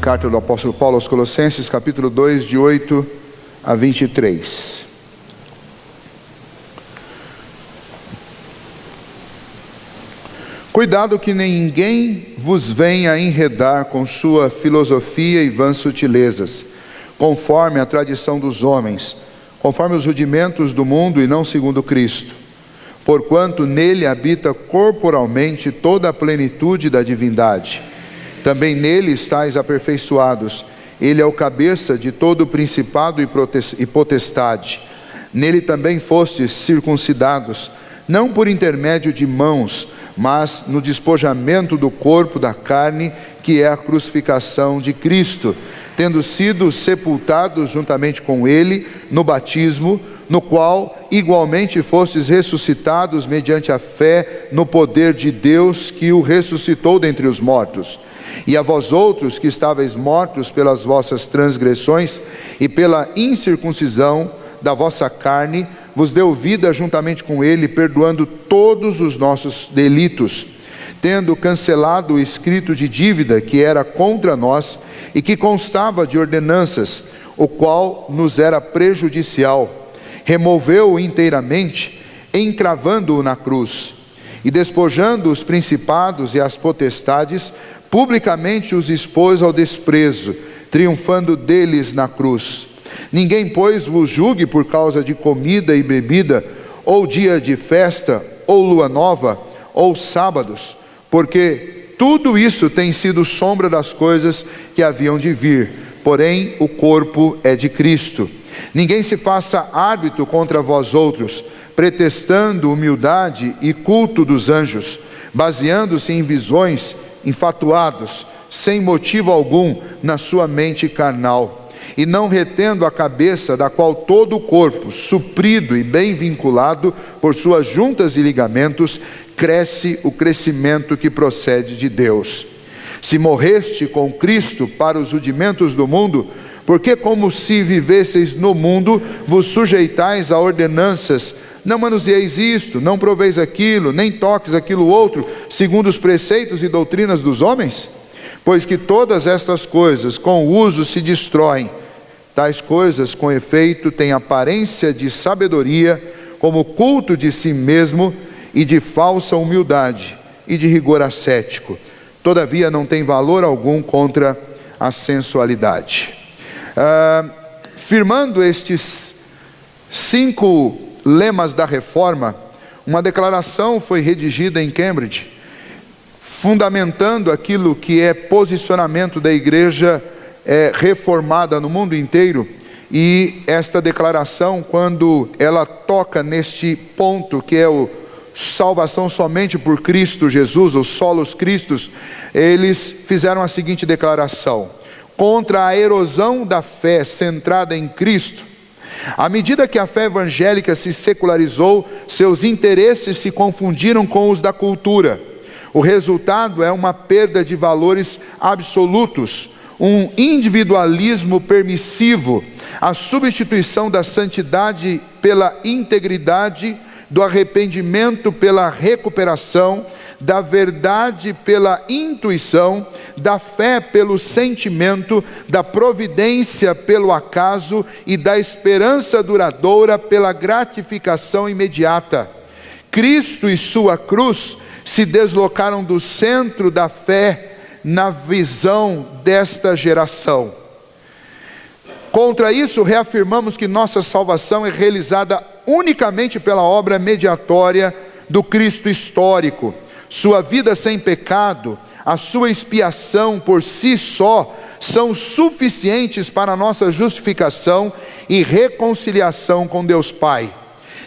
Carta do apóstolo Paulo aos Colossenses, capítulo 2, de 8 a 23. Cuidado que ninguém vos venha enredar com sua filosofia e vãs sutilezas, conforme a tradição dos homens, conforme os rudimentos do mundo e não segundo Cristo. Porquanto nele habita corporalmente toda a plenitude da divindade. Também nele estáis aperfeiçoados. Ele é o cabeça de todo o principado e potestade. Nele também fostes circuncidados, não por intermédio de mãos, mas no despojamento do corpo da carne, que é a crucificação de Cristo, tendo sido sepultados juntamente com ele no batismo, no qual igualmente fostes ressuscitados mediante a fé no poder de Deus que o ressuscitou dentre os mortos. E a vós outros que estáveis mortos pelas vossas transgressões e pela incircuncisão da vossa carne, vos deu vida juntamente com ele, perdoando todos os nossos delitos, tendo cancelado o escrito de dívida que era contra nós e que constava de ordenanças, o qual nos era prejudicial, removeu-o inteiramente, encravando-o na cruz, e despojando os principados e as potestades, publicamente os expôs ao desprezo, triunfando deles na cruz. Ninguém, pois, vos julgue por causa de comida e bebida, ou dia de festa, ou lua nova, ou sábados, porque tudo isso tem sido sombra das coisas que haviam de vir, porém o corpo é de Cristo. Ninguém se faça árbitro contra vós outros, pretextando humildade e culto dos anjos, baseando-se em visões, infatuados, sem motivo algum na sua mente carnal, e não retendo a cabeça, da qual todo o corpo, suprido e bem vinculado por suas juntas e ligamentos, cresce o crescimento que procede de Deus. Se morreste com Cristo para os rudimentos do mundo, porque como se vivesseis no mundo, vos sujeitais a ordenanças, não manuseeis isto, não proveis aquilo, nem toques aquilo outro, segundo os preceitos e doutrinas dos homens? Pois que todas estas coisas com o uso se destroem. Tais coisas, com efeito, têm aparência de sabedoria, como culto de si mesmo e de falsa humildade e de rigor ascético. Todavia não tem valor algum contra a sensualidade. Firmando estes 5 lemas da reforma, uma declaração foi redigida em Cambridge, fundamentando aquilo que é posicionamento da igreja reformada no mundo inteiro. E esta declaração, quando ela toca neste ponto que é o salvação somente por Cristo Jesus, os solos Cristos, eles fizeram a seguinte declaração: contra a erosão da fé centrada em Cristo, à medida que a fé evangélica se secularizou, seus interesses se confundiram com os da cultura. O resultado é uma perda de valores absolutos, um individualismo permissivo, a substituição da santidade pela integridade, do arrependimento pela recuperação, da verdade pela intuição, da fé pelo sentimento, da providência pelo acaso e da esperança duradoura pela gratificação imediata. Cristo e sua cruz se deslocaram do centro da fé na visão desta geração. Contra isso, reafirmamos que nossa salvação é realizada unicamente pela obra mediatória do Cristo histórico. Sua vida sem pecado, a sua expiação por si só, são suficientes para a nossa justificação e reconciliação com Deus Pai.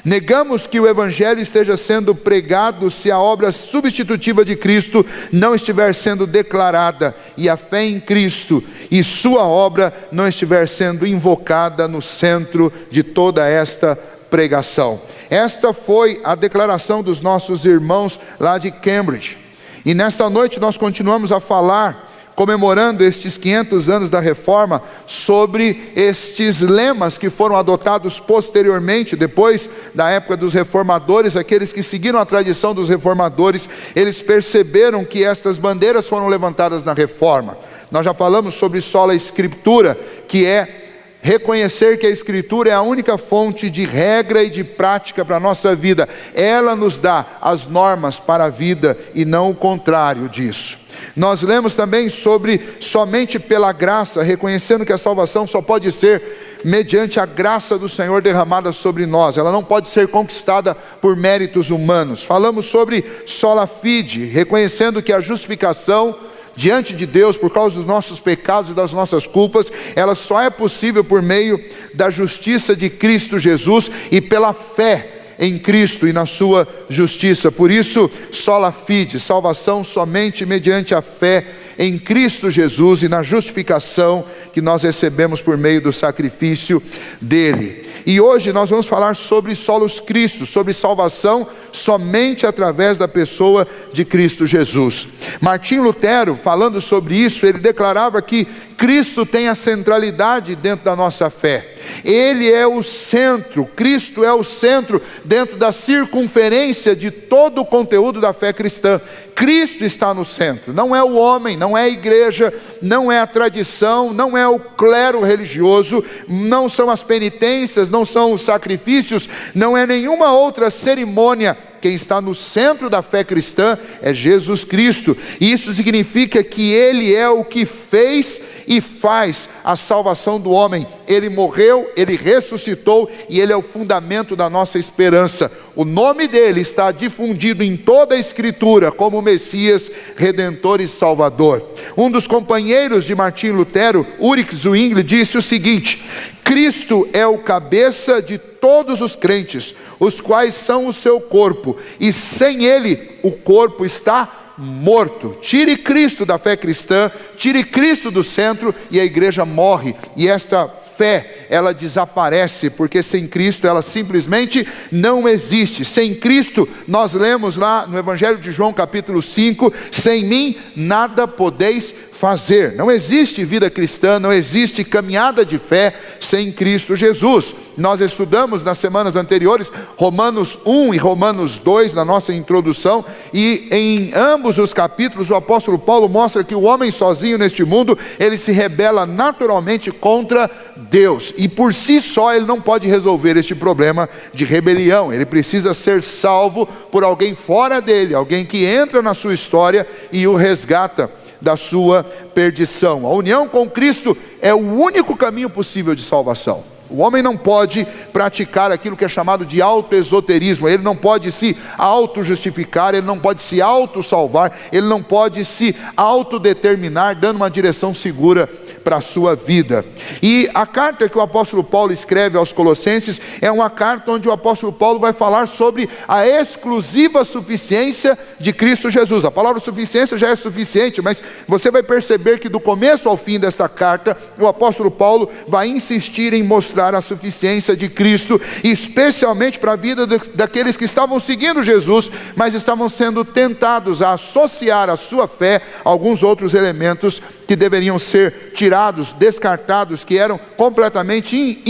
Negamos que o Evangelho esteja sendo pregado se a obra substitutiva de Cristo não estiver sendo declarada, e a fé em Cristo e sua obra não estiver sendo invocada no centro de toda esta pregação. Esta foi a declaração dos nossos irmãos lá de Cambridge. E nesta noite nós continuamos a falar comemorando estes 500 anos da Reforma, sobre estes lemas que foram adotados posteriormente, depois da época dos reformadores. Aqueles que seguiram a tradição dos reformadores, eles perceberam que estas bandeiras foram levantadas na Reforma. Nós já falamos sobre sola Escritura, que é reconhecer que a Escritura é a única fonte de regra e de prática para a nossa vida. Ela nos dá as normas para a vida e não o contrário disso. Nós lemos também sobre somente pela graça, reconhecendo que a salvação só pode ser mediante a graça do Senhor derramada sobre nós. Ela não pode ser conquistada por méritos humanos. Falamos sobre sola fide, reconhecendo que a justificação diante de Deus, por causa dos nossos pecados e das nossas culpas, ela só é possível por meio da justiça de Cristo Jesus e pela fé em Cristo e na sua justiça. Por isso, sola fide, salvação somente mediante a fé em Cristo Jesus e na justificação que nós recebemos por meio do sacrifício dele. E hoje nós vamos falar sobre solos Cristo, sobre salvação somente através da pessoa de Cristo Jesus. Martim Lutero, falando sobre isso, ele declarava que Cristo tem a centralidade dentro da nossa fé. Ele é o centro, Cristo é o centro dentro da circunferência de todo o conteúdo da fé cristã. Cristo está no centro, não é o homem, não é a igreja, não é a tradição, não é o clero religioso, não são as penitências, não são os sacrifícios, não é nenhuma outra cerimônia. Quem está no centro da fé cristã é Jesus Cristo. E isso significa que Ele é o que fez e faz a salvação do homem. Ele morreu, Ele ressuscitou e Ele é o fundamento da nossa esperança. O nome dele está difundido em toda a Escritura como Messias, Redentor e Salvador. Um dos companheiros de Martim Lutero, Ulrich Zwingli, disse o seguinte: Cristo é o cabeça de todos os crentes, os quais são o seu corpo, e sem ele o corpo está morto. Tire Cristo da fé cristã, tire Cristo do centro e a igreja morre, e esta fé, ela desaparece, porque sem Cristo ela simplesmente não existe. Sem Cristo, nós lemos lá no Evangelho de João capítulo 5, sem mim nada podeis fazer. Não existe vida cristã, não existe caminhada de fé sem Cristo Jesus. Nós estudamos nas semanas anteriores Romanos 1 e Romanos 2 na nossa introdução, e em ambos os capítulos o apóstolo Paulo mostra que o homem sozinho neste mundo, ele se rebela naturalmente contra Deus, e por si só ele não pode resolver este problema de rebelião. Ele precisa ser salvo por alguém fora dele, alguém que entra na sua história e o resgata da sua perdição. A união com Cristo é o único caminho possível de salvação. O homem não pode praticar aquilo que é chamado de autoesoterismo. Ele não pode se auto-justificar, ele não pode se auto-salvar, ele não pode se autodeterminar, dando uma direção segura para a sua vida. E a carta que o apóstolo Paulo escreve aos Colossenses é uma carta onde o apóstolo Paulo vai falar sobre a exclusiva suficiência de Cristo Jesus. A palavra suficiência já é suficiente, mas você vai perceber que do começo ao fim desta carta, o apóstolo Paulo vai insistir em mostrar a suficiência de Cristo, especialmente para a vida daqueles que estavam seguindo Jesus, mas estavam sendo tentados a associar à sua fé alguns outros elementos que deveriam ser tirados, descartados, que eram completamente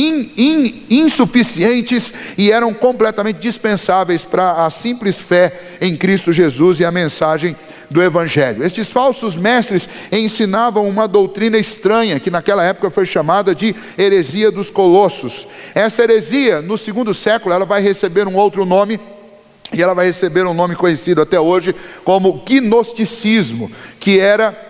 insuficientes e eram completamente dispensáveis para a simples fé em Cristo Jesus e a mensagem do Evangelho. Estes falsos mestres ensinavam uma doutrina estranha, que naquela época foi chamada de heresia dos colossos. Essa heresia, no segundo século, ela vai receber um outro nome, e ela vai receber um nome conhecido até hoje como gnosticismo, que era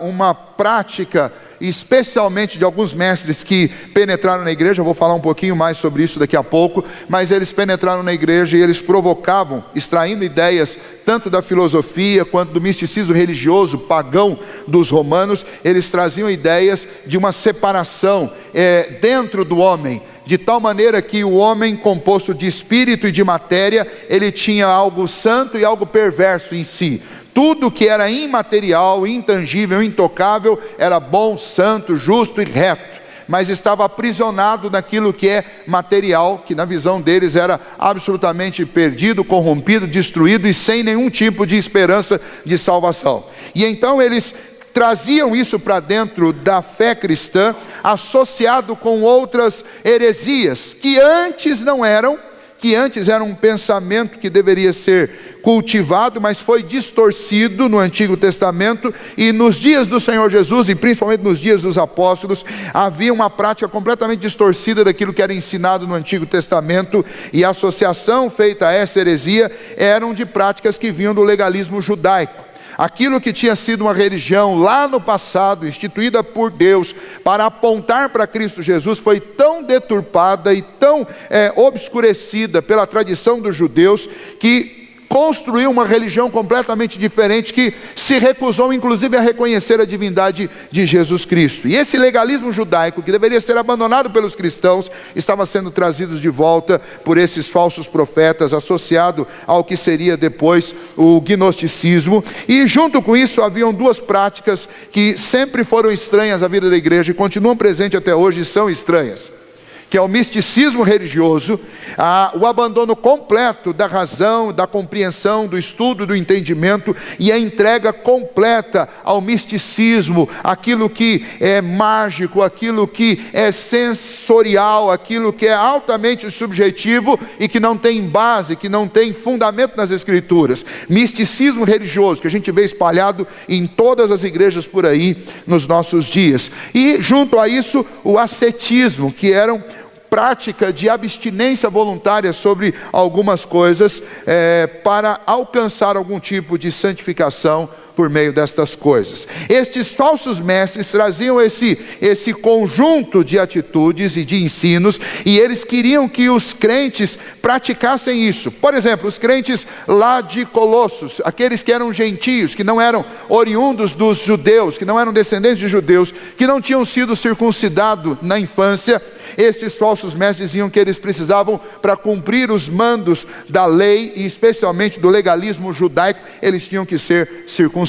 uma prática especialmente de alguns mestres que penetraram na igreja. Eu vou falar um pouquinho mais sobre isso daqui a pouco, mas eles penetraram na igreja e eles provocavam, extraindo ideias tanto da filosofia quanto do misticismo religioso pagão dos romanos. Eles traziam ideias de uma separação dentro do homem, de tal maneira que o homem, composto de espírito e de matéria, ele tinha algo santo e algo perverso em si. Tudo que era imaterial, intangível, intocável, era bom, santo, justo e reto, mas estava aprisionado naquilo que é material, que na visão deles era absolutamente perdido, corrompido, destruído e sem nenhum tipo de esperança de salvação. E então eles traziam isso para dentro da fé cristã, associado com outras heresias, que antes era um pensamento que deveria ser cultivado, mas foi distorcido no Antigo Testamento, e nos dias do Senhor Jesus, e principalmente nos dias dos apóstolos, havia uma prática completamente distorcida daquilo que era ensinado no Antigo Testamento, e a associação feita a essa heresia eram de práticas que vinham do legalismo judaico. Aquilo que tinha sido uma religião lá no passado, instituída por Deus, para apontar para Cristo Jesus, foi tão deturpada e tão obscurecida pela tradição dos judeus, que construiu uma religião completamente diferente, que se recusou inclusive a reconhecer a divindade de Jesus Cristo. E esse legalismo judaico, que deveria ser abandonado pelos cristãos, estava sendo trazido de volta por esses falsos profetas, associado ao que seria depois o gnosticismo. E junto com isso haviam duas práticas que sempre foram estranhas à vida da igreja e continuam presentes até hoje e são estranhas, que é o misticismo religioso, o abandono completo da razão, da compreensão, do estudo, do entendimento, e a entrega completa ao misticismo, aquilo que é mágico, aquilo que é sensorial, aquilo que é altamente subjetivo e que não tem base, que não tem fundamento nas Escrituras. Misticismo religioso, que a gente vê espalhado em todas as igrejas por aí nos nossos dias. E junto a isso, o ascetismo, que eram prática de abstinência voluntária sobre algumas coisas, para alcançar algum tipo de santificação por meio destas coisas. Estes falsos mestres traziam esse conjunto de atitudes e de ensinos, e eles queriam que os crentes praticassem isso. Por exemplo, os crentes lá de Colossos, aqueles que eram gentios, que não eram oriundos dos judeus, que não eram descendentes de judeus, que não tinham sido circuncidados na infância, estes falsos mestres diziam que eles precisavam, para cumprir os mandos da lei, e especialmente do legalismo judaico, eles tinham que ser circuncidados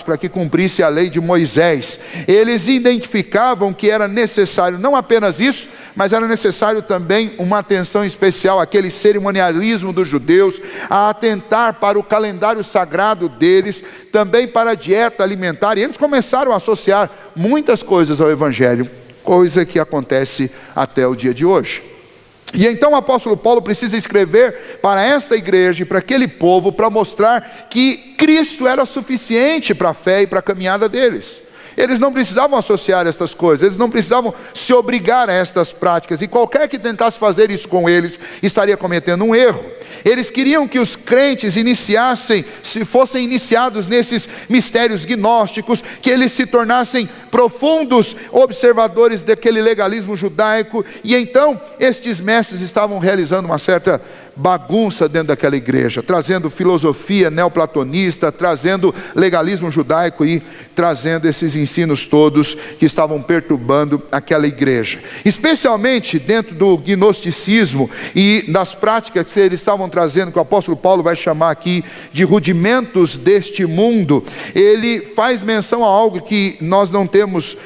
para que cumprisse a lei de Moisés. Eles identificavam que era necessário não apenas isso, mas era necessário também uma atenção especial àquele cerimonialismo dos judeus, a atentar para o calendário sagrado deles, também para a dieta alimentar. E eles começaram a associar muitas coisas ao Evangelho, coisa que acontece até o dia de hoje. E então o apóstolo Paulo precisa escrever para esta igreja e para aquele povo, para mostrar que Cristo era suficiente para a fé e para a caminhada deles. Eles não precisavam associar estas coisas, eles não precisavam se obrigar a estas práticas, e qualquer que tentasse fazer isso com eles, estaria cometendo um erro. Eles queriam que os crentes fossem iniciados nesses mistérios gnósticos, que eles se tornassem profundos observadores daquele legalismo judaico, e então estes mestres estavam realizando uma certa bagunça dentro daquela igreja, trazendo filosofia neoplatonista, trazendo legalismo judaico e trazendo esses ensinos todos que estavam perturbando aquela igreja, especialmente dentro do gnosticismo e das práticas que eles estavam trazendo, que o apóstolo Paulo vai chamar aqui de rudimentos deste mundo. Ele faz menção a algo que nós não temos,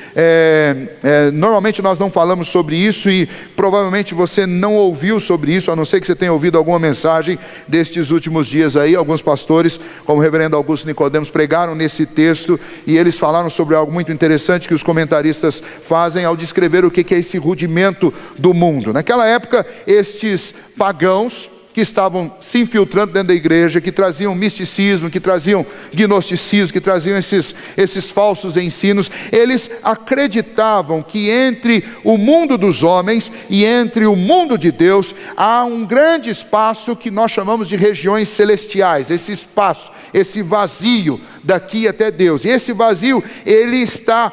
normalmente nós não falamos sobre isso, e provavelmente você não ouviu sobre isso, a não ser que você tenha ouvido alguma mensagem destes últimos dias aí. Alguns pastores, como o reverendo Augusto Nicodemos, pregaram nesse texto, e eles falaram sobre algo muito interessante que os comentaristas fazem ao descrever o que é esse rudimento do mundo. Naquela época, estes pagãos que estavam se infiltrando dentro da igreja, que traziam misticismo, que traziam gnosticismo, que traziam esses falsos ensinos, eles acreditavam que entre o mundo dos homens e entre o mundo de Deus há um grande espaço que nós chamamos de regiões celestiais. Esse espaço, esse vazio daqui até Deus, e esse vazio ele está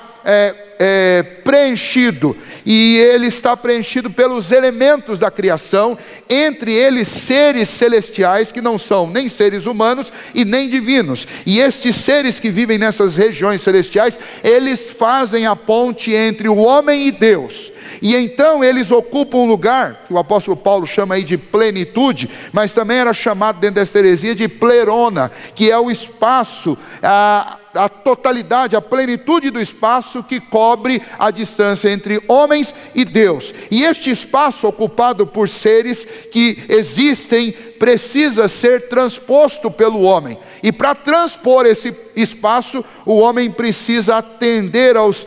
preenchido, e ele está preenchido pelos elementos da criação, entre eles seres celestiais que não são nem seres humanos e nem divinos. E estes seres que vivem nessas regiões celestiais, eles fazem a ponte entre o homem e Deus. E então eles ocupam um lugar que o apóstolo Paulo chama aí de plenitude, mas também era chamado dentro desta heresia de plerona, que é o espaço, a totalidade, a plenitude do espaço que cobre a distância entre homens e Deus. E este espaço ocupado por seres que existem precisa ser transposto pelo homem. E para transpor esse espaço, o homem precisa atender aos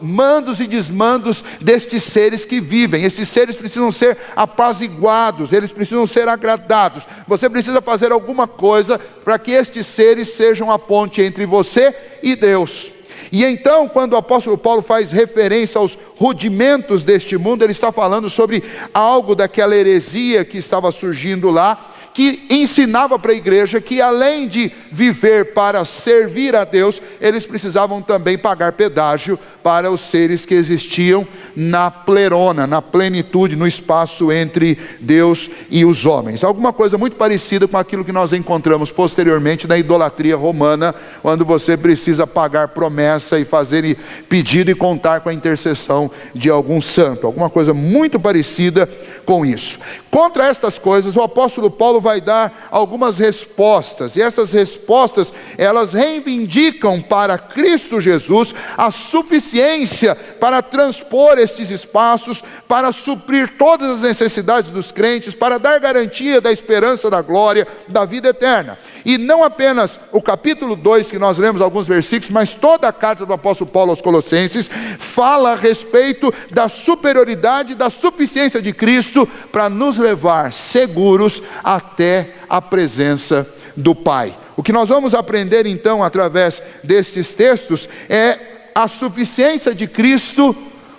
mandos e desmandos destes seres que vivem. Esses seres precisam ser apaziguados, eles precisam ser agradados. Você precisa fazer alguma coisa para que estes seres sejam a ponte entre você e Deus. E então, quando o apóstolo Paulo faz referência aos rudimentos deste mundo, ele está falando sobre algo daquela heresia que estava surgindo lá, que ensinava para a igreja que além de viver para servir a Deus, eles precisavam também pagar pedágio para os seres que existiam na plerona, na plenitude, no espaço entre Deus e os homens. Alguma coisa muito parecida com aquilo que nós encontramos posteriormente na idolatria romana, quando você precisa pagar promessa e fazer pedido e contar com a intercessão de algum santo. Alguma coisa muito parecida com isso. Contra estas coisas, o apóstolo Paulo vai dar algumas respostas, e essas respostas, elas reivindicam para Cristo Jesus a suficiência para transpor estes espaços, para suprir todas as necessidades dos crentes, para dar garantia da esperança da glória, da vida eterna. E não apenas o capítulo 2, que nós lemos alguns versículos, mas toda a carta do apóstolo Paulo aos Colossenses fala a respeito da superioridade, da suficiência de Cristo para nos levar seguros até a presença do Pai. O que nós vamos aprender então através destes textos é a suficiência de Cristo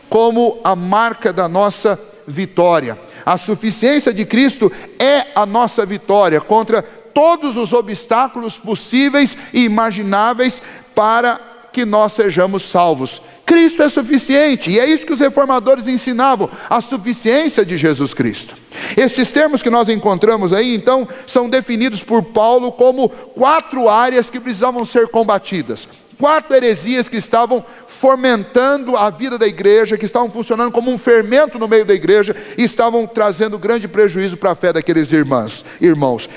como a marca da nossa vitória. A suficiência de Cristo é a nossa vitória contra todos os obstáculos possíveis e imagináveis para que nós sejamos salvos. Cristo é suficiente, e é isso que os reformadores ensinavam, a suficiência de Jesus Cristo. Esses termos que nós encontramos aí, então, são definidos por Paulo como 4 áreas que precisavam ser combatidas. 4 heresias que estavam fomentando a vida da igreja, que estavam funcionando como um fermento no meio da igreja, e estavam trazendo grande prejuízo para a fé daqueles irmãos.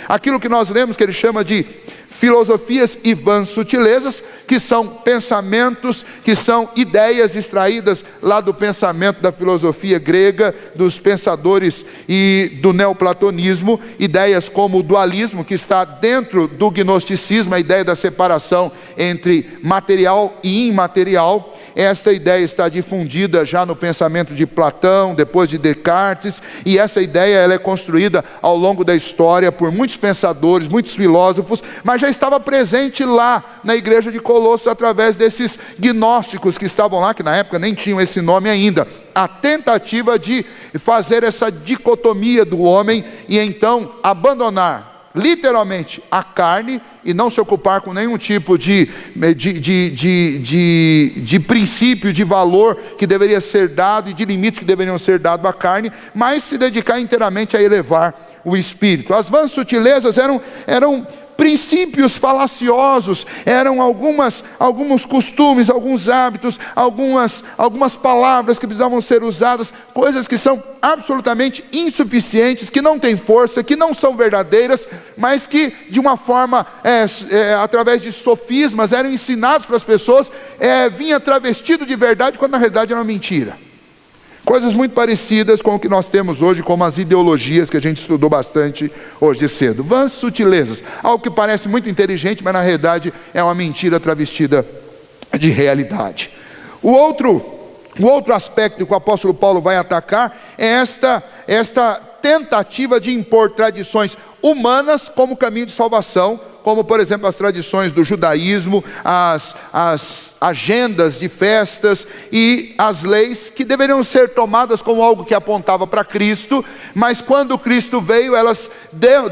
Aquilo que nós lemos que ele chama de filosofias e vãs sutilezas, que são pensamentos, que são ideias extraídas lá do pensamento da filosofia grega, dos pensadores e do neoplatonismo, ideias como o dualismo, que está dentro do gnosticismo, a ideia da separação entre material e imaterial. Esta ideia está difundida já no pensamento de Platão, depois de Descartes, e essa ideia ela é construída ao longo da história por muitos pensadores, muitos filósofos, mas já estava presente lá na igreja de Colossos através desses gnósticos que estavam lá, que na época nem tinham esse nome ainda. A tentativa de fazer essa dicotomia do homem e então abandonar literalmente a carne e não se ocupar com nenhum tipo de princípio, de valor que deveria ser dado e de limites que deveriam ser dados à carne, mas se dedicar inteiramente a elevar o espírito. As vãs sutilezas eram princípios falaciosos, eram alguns costumes, alguns hábitos, algumas palavras que precisavam ser usadas, coisas que são absolutamente insuficientes, que não têm força, que não são verdadeiras, mas que de uma forma, através de sofismas, eram ensinados para as pessoas, vinha travestido de verdade, quando na realidade era uma mentira. Coisas muito parecidas com o que nós temos hoje, como as ideologias que a gente estudou bastante hoje cedo. Vãs sutilezas, algo que parece muito inteligente, mas na realidade é uma mentira travestida de realidade. O outro aspecto que o apóstolo Paulo vai atacar é esta tentativa de impor tradições humanas como caminho de salvação, como por exemplo as tradições do judaísmo, as agendas de festas e as leis que deveriam ser tomadas como algo que apontava para Cristo, mas quando Cristo veio, elas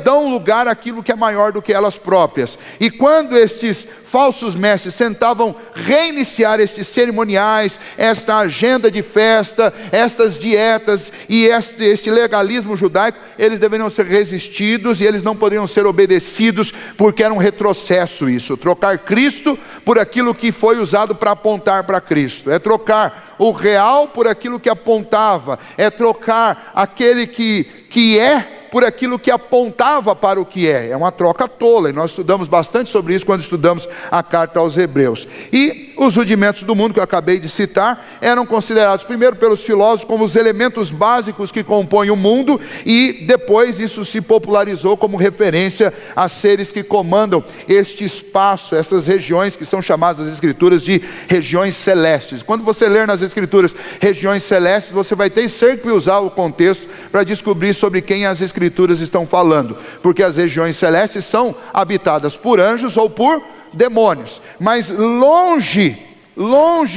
dão lugar àquilo que é maior do que elas próprias. E quando estes falsos mestres tentavam reiniciar estes cerimoniais, esta agenda de festa, estas dietas e este legalismo judaico, eles deveriam ser resistidos e eles não poderiam ser obedecidos, porque era um retrocesso isso, trocar Cristo por aquilo que foi usado para apontar para Cristo, é trocar o real por aquilo que apontava, é trocar aquele que é por aquilo que apontava para o que é. É uma troca tola, e nós estudamos bastante sobre isso quando estudamos a carta aos Hebreus. E os rudimentos do mundo que eu acabei de citar eram considerados primeiro pelos filósofos como os elementos básicos que compõem o mundo, e depois isso se popularizou como referência a seres que comandam este espaço, essas regiões que são chamadas nas Escrituras de regiões celestes. Quando você ler nas Escrituras regiões celestes, você vai ter sempre que usar o contexto para descobrir sobre quem as Escrituras estão falando, porque as regiões celestes são habitadas por anjos ou por demônios. Mas longe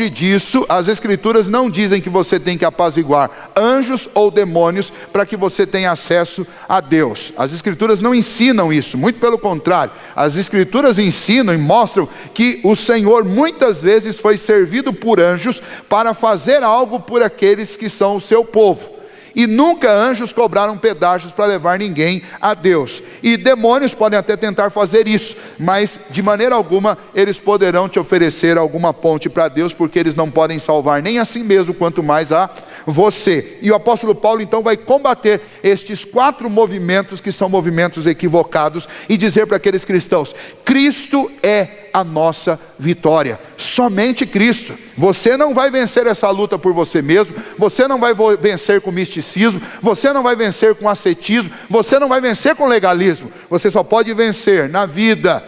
disso, as Escrituras não dizem que você tem que apaziguar anjos ou demônios para que você tenha acesso a Deus. As Escrituras não ensinam isso, muito pelo contrário. As Escrituras ensinam e mostram que o Senhor muitas vezes foi servido por anjos para fazer algo por aqueles que são o seu povo. E nunca anjos cobraram pedágios para levar ninguém a Deus. E demônios podem até tentar fazer isso, mas de maneira alguma eles poderão te oferecer alguma ponte para Deus, porque eles não podem salvar nem a si mesmo, quanto mais a você. E o apóstolo Paulo então vai combater estes 4 movimentos que são movimentos equivocados e dizer para aqueles cristãos: Cristo é a nossa vitória, somente Cristo. Você não vai vencer essa luta por você mesmo, você não vai vencer com misticismo, você não vai vencer com ascetismo, você não vai vencer com legalismo. Você só pode vencer na vida,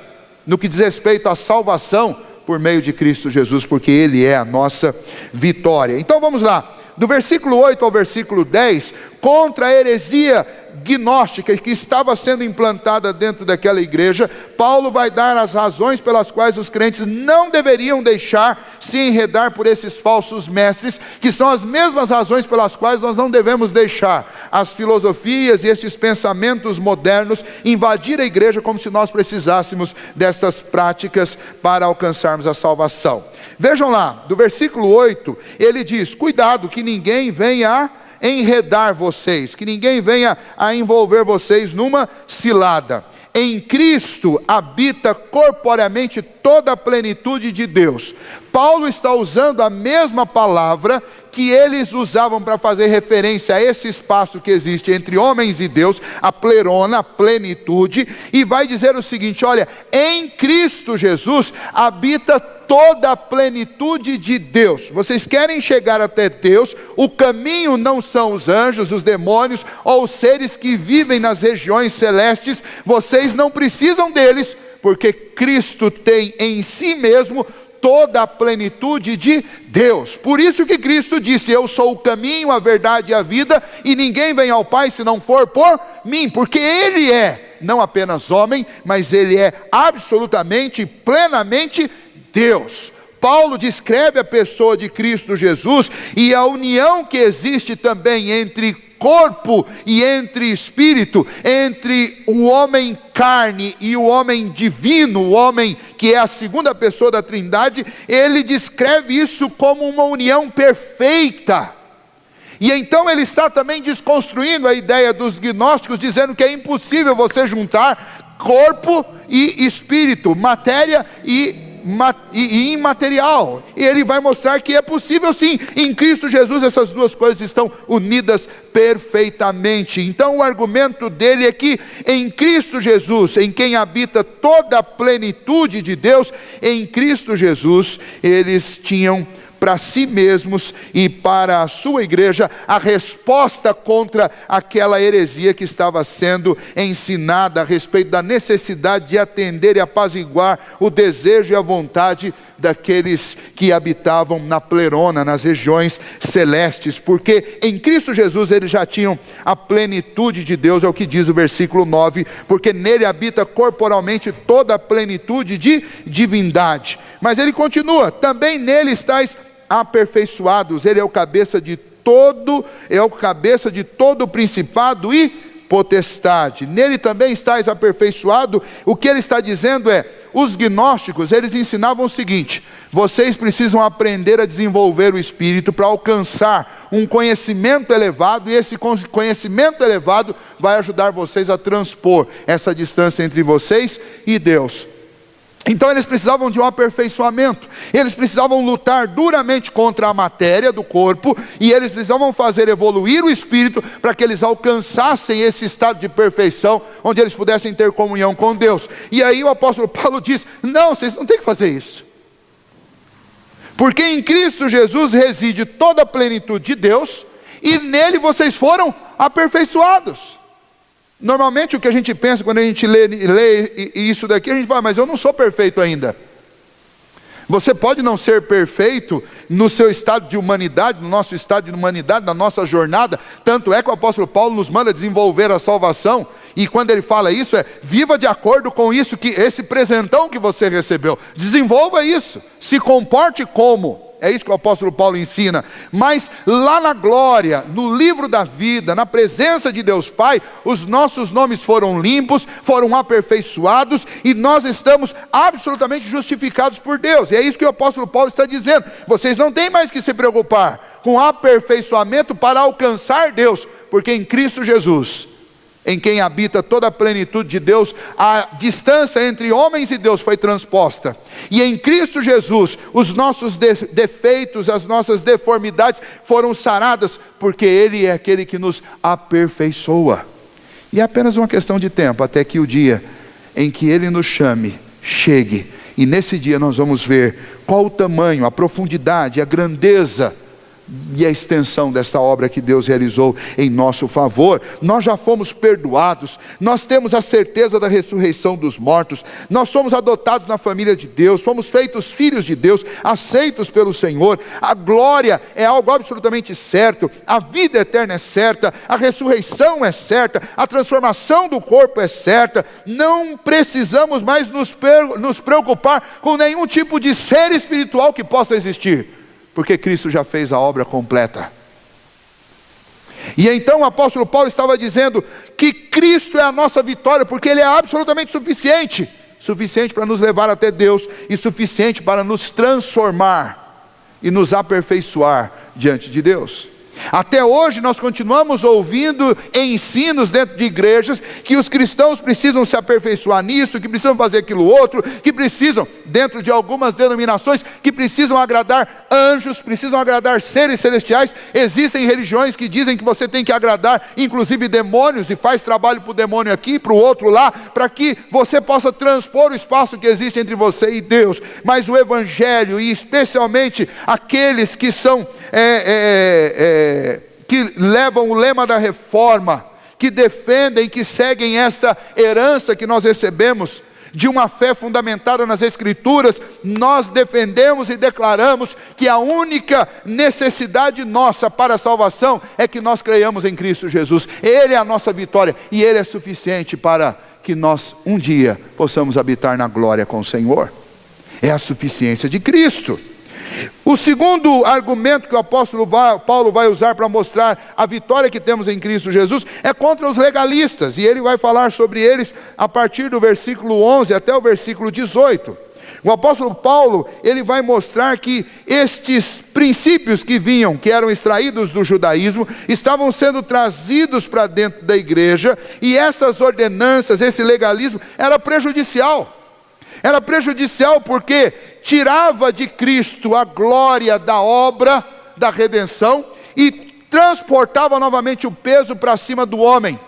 no que diz respeito à salvação, por meio de Cristo Jesus, porque Ele é a nossa vitória. Então vamos lá, do versículo 8 ao versículo 10, contra a heresia gnóstica que estava sendo implantada dentro daquela igreja, Paulo vai dar as razões pelas quais os crentes não deveriam deixar se enredar por esses falsos mestres, que são as mesmas razões pelas quais nós não devemos deixar as filosofias e esses pensamentos modernos invadir a igreja, como se nós precisássemos destas práticas para alcançarmos a salvação. Vejam lá, do versículo 8, ele diz: cuidado que ninguém venha a enredar vocês, que ninguém venha a envolver vocês numa cilada. Em Cristo habita corporeamente toda a plenitude de Deus. Paulo está usando a mesma palavra que eles usavam para fazer referência a esse espaço que existe entre homens e Deus, a plerona, a plenitude, e vai dizer o seguinte: olha, em Cristo Jesus habita toda a plenitude de Deus. Vocês querem chegar até Deus, o caminho não são os anjos, os demônios ou os seres que vivem nas regiões celestes. Vocês não precisam deles, porque Cristo tem em si mesmo toda a plenitude de Deus. Por isso que Cristo disse: eu sou o caminho, a verdade e a vida, e ninguém vem ao Pai se não for por mim, porque Ele é não apenas homem, mas Ele é absolutamente, plenamente Deus. Paulo descreve a pessoa de Cristo Jesus e a união que existe também entre corpo e entre espírito, entre o homem carne e o homem divino, o homem que é a segunda pessoa da Trindade. Ele descreve isso como uma união perfeita. E então ele está também desconstruindo a ideia dos gnósticos, dizendo que é impossível você juntar corpo e espírito, matéria e imaterial. E ele vai mostrar que é possível sim. Em Cristo Jesus essas duas coisas estão unidas perfeitamente. Então o argumento dele é que em Cristo Jesus, em quem habita toda a plenitude de Deus, em Cristo Jesus eles tinham para si mesmos e para a sua igreja a resposta contra aquela heresia que estava sendo ensinada a respeito da necessidade de atender e apaziguar o desejo e a vontade daqueles que habitavam na plerona, nas regiões celestes, porque em Cristo Jesus eles já tinham a plenitude de Deus, é o que diz o versículo 9, porque nele habita corporalmente toda a plenitude de divindade. Mas ele continua: também nele estáis aperfeiçoados. Ele é o cabeça de todo, o principado e potestade. Nele também estáis aperfeiçoado. O que ele está dizendo é: os gnósticos, eles ensinavam o seguinte: vocês precisam aprender a desenvolver o espírito para alcançar um conhecimento elevado, e esse conhecimento elevado vai ajudar vocês a transpor essa distância entre vocês e Deus. Então eles precisavam de um aperfeiçoamento, eles precisavam lutar duramente contra a matéria do corpo, e eles precisavam fazer evoluir o espírito, para que eles alcançassem esse estado de perfeição, onde eles pudessem ter comunhão com Deus. E aí o apóstolo Paulo diz: não, vocês não têm que fazer isso, porque em Cristo Jesus reside toda a plenitude de Deus, e nele vocês foram aperfeiçoados. Normalmente o que a gente pensa quando a gente lê isso daqui, a gente fala: mas eu não sou perfeito ainda. Você pode não ser perfeito no seu estado de humanidade, no nosso estado de humanidade, na nossa jornada. Tanto é que o apóstolo Paulo nos manda desenvolver a salvação, e quando ele fala isso, viva de acordo com isso, que esse presentão que você recebeu, desenvolva isso, se comporte como. É isso que o apóstolo Paulo ensina. Mas lá na glória, no livro da vida, na presença de Deus Pai, os nossos nomes foram limpos, foram aperfeiçoados, e nós estamos absolutamente justificados por Deus. E é isso que o apóstolo Paulo está dizendo: vocês não têm mais que se preocupar com aperfeiçoamento para alcançar Deus, porque em Cristo Jesus, em quem habita toda a plenitude de Deus, a distância entre homens e Deus foi transposta. E em Cristo Jesus, os nossos defeitos, as nossas deformidades foram saradas, porque Ele é aquele que nos aperfeiçoa. E é apenas uma questão de tempo, até que o dia em que Ele nos chame, chegue. E nesse dia nós vamos ver qual o tamanho, a profundidade, a grandeza e a extensão dessa obra que Deus realizou em nosso favor. Nós já fomos perdoados, nós temos a certeza da ressurreição dos mortos, nós somos adotados na família de Deus, fomos feitos filhos de Deus, aceitos pelo Senhor. A glória é algo absolutamente certo, a vida eterna é certa, a ressurreição é certa, a transformação do corpo é certa. Não precisamos mais nos preocupar com nenhum tipo de ser espiritual que possa existir, porque Cristo já fez a obra completa. E então o apóstolo Paulo estava dizendo que Cristo é a nossa vitória, porque Ele é absolutamente suficiente para nos levar até Deus, e suficiente para nos transformar e nos aperfeiçoar diante de Deus. Até hoje nós continuamos ouvindo ensinos dentro de igrejas, que os cristãos precisam se aperfeiçoar nisso, que precisam fazer aquilo outro, que precisam, dentro de algumas denominações, que precisam agradar anjos, precisam agradar seres celestiais. Existem religiões que dizem que você tem que agradar inclusive demônios, e faz trabalho para o demônio aqui, para o outro lá, para que você possa transpor o espaço que existe entre você e Deus. Mas o Evangelho, e especialmente aqueles que são que levam o lema da reforma, que defendem, que seguem esta herança que nós recebemos de uma fé fundamentada nas Escrituras, nós defendemos e declaramos que a única necessidade nossa para a salvação é que nós creiamos em Cristo Jesus. Ele é a nossa vitória, e Ele é suficiente para que nós um dia possamos habitar na glória com o Senhor. É a suficiência de Cristo. O segundo argumento que o apóstolo Paulo vai usar para mostrar a vitória que temos em Cristo Jesus é contra os legalistas, e ele vai falar sobre eles a partir do versículo 11 até o versículo 18. O apóstolo Paulo, ele vai mostrar que estes princípios que eram extraídos do judaísmo, estavam sendo trazidos para dentro da igreja, e essas ordenanças, esse legalismo, era prejudicial. Era prejudicial porque tirava de Cristo a glória da obra da redenção, e transportava novamente o peso para cima do homem.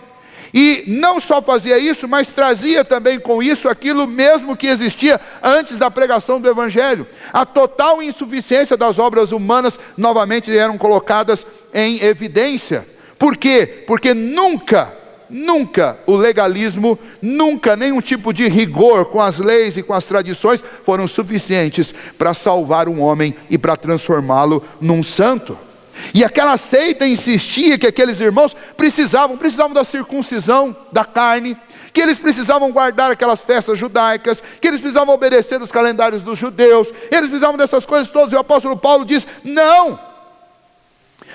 E não só fazia isso, mas trazia também com isso aquilo mesmo que existia antes da pregação do Evangelho. A total insuficiência das obras humanas novamente eram colocadas em evidência. Por quê? Porque nunca o legalismo, nunca nenhum tipo de rigor com as leis e com as tradições foram suficientes para salvar um homem e para transformá-lo num santo. E aquela seita insistia que aqueles irmãos precisavam da circuncisão da carne, que eles precisavam guardar aquelas festas judaicas, que eles precisavam obedecer os calendários dos judeus, eles precisavam dessas coisas todas. E o apóstolo Paulo diz: não!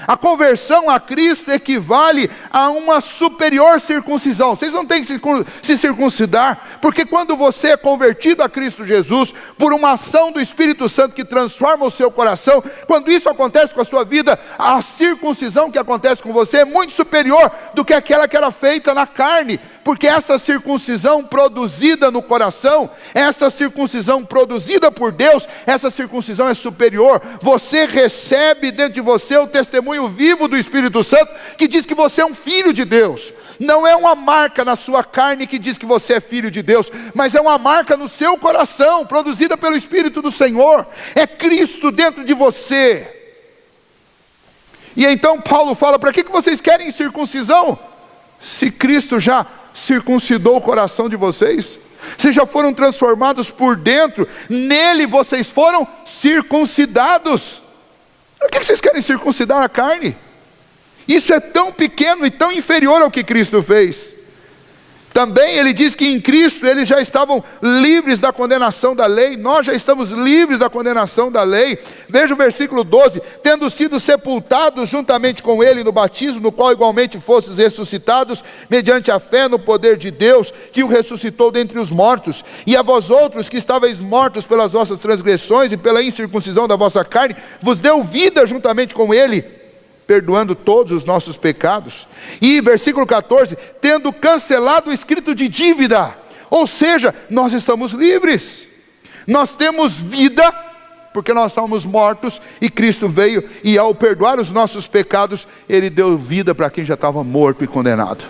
A conversão a Cristo equivale a uma superior circuncisão. Vocês não têm que se circuncidar, porque quando você é convertido a Cristo Jesus, por uma ação do Espírito Santo que transforma o seu coração, quando isso acontece com a sua vida, a circuncisão que acontece com você é muito superior do que aquela que era feita na carne, Porque essa circuncisão produzida no coração, essa circuncisão produzida por Deus, essa circuncisão é superior. Você recebe dentro de você o testemunho vivo do Espírito Santo, que diz que você é um filho de Deus. Não é uma marca na sua carne que diz que você é filho de Deus, mas é uma marca no seu coração, produzida pelo Espírito do Senhor. É Cristo dentro de você. E então Paulo fala: para que vocês querem circuncisão? Se Cristo já circuncidou o coração de vocês, vocês já foram transformados por dentro, nele vocês foram circuncidados. Por que vocês querem circuncidar a carne? Isso é tão pequeno e tão inferior ao que Cristo fez. Também ele diz que em Cristo eles já estavam livres da condenação da lei. Nós já estamos livres da condenação da lei. Veja o versículo 12: tendo sido sepultados juntamente com ele no batismo, no qual igualmente fostes ressuscitados, mediante a fé no poder de Deus, que o ressuscitou dentre os mortos. E a vós outros que estáveis mortos pelas vossas transgressões e pela incircuncisão da vossa carne, vos deu vida juntamente com ele, perdoando todos os nossos pecados. E versículo 14: tendo cancelado o escrito de dívida. Ou seja, nós estamos livres, nós temos vida, porque nós estamos mortos, e Cristo veio, e ao perdoar os nossos pecados, Ele deu vida para quem já estava morto e condenado.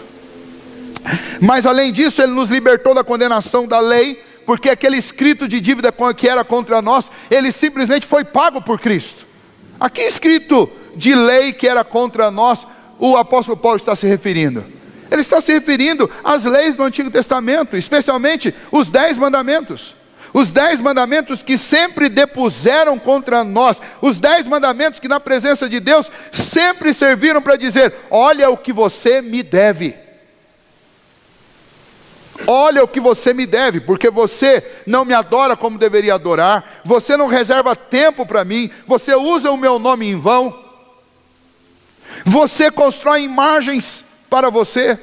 Mas além disso, Ele nos libertou da condenação da lei, porque aquele escrito de dívida que era contra nós, ele simplesmente foi pago por Cristo. Aqui escrito de lei que era contra nós, o apóstolo Paulo está se referindo? Ele está se referindo às leis do Antigo Testamento, especialmente os 10 mandamentos. Os 10 mandamentos que sempre depuseram contra nós. Os 10 mandamentos que na presença de Deus sempre serviram para dizer: olha o que você me deve. Olha o que você me deve, porque você não me adora como deveria adorar, você não reserva tempo para mim, você usa o meu nome em vão, você constrói imagens para você,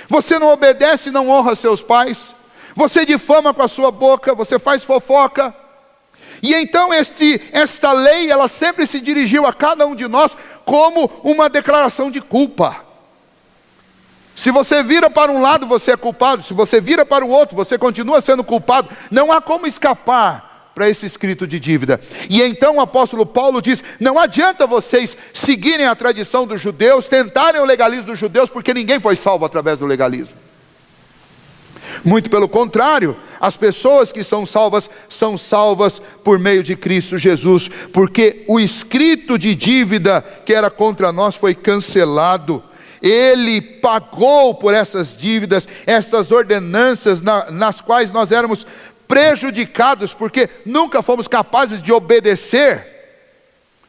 você não obedece e não honra seus pais, você difama com a sua boca, você faz fofoca. E então esta lei, ela sempre se dirigiu a cada um de nós como uma declaração de culpa. Se você vira para um lado, você é culpado. Se você vira para o outro, você continua sendo culpado. Não há como escapar para esse escrito de dívida. E então o apóstolo Paulo diz: não adianta vocês seguirem a tradição dos judeus, tentarem o legalismo dos judeus, porque ninguém foi salvo através do legalismo. Muito pelo contrário, as pessoas que são salvas por meio de Cristo Jesus, porque o escrito de dívida que era contra nós foi cancelado. Ele pagou por essas dívidas, essas ordenanças nas quais nós éramos prejudicados, porque nunca fomos capazes de obedecer,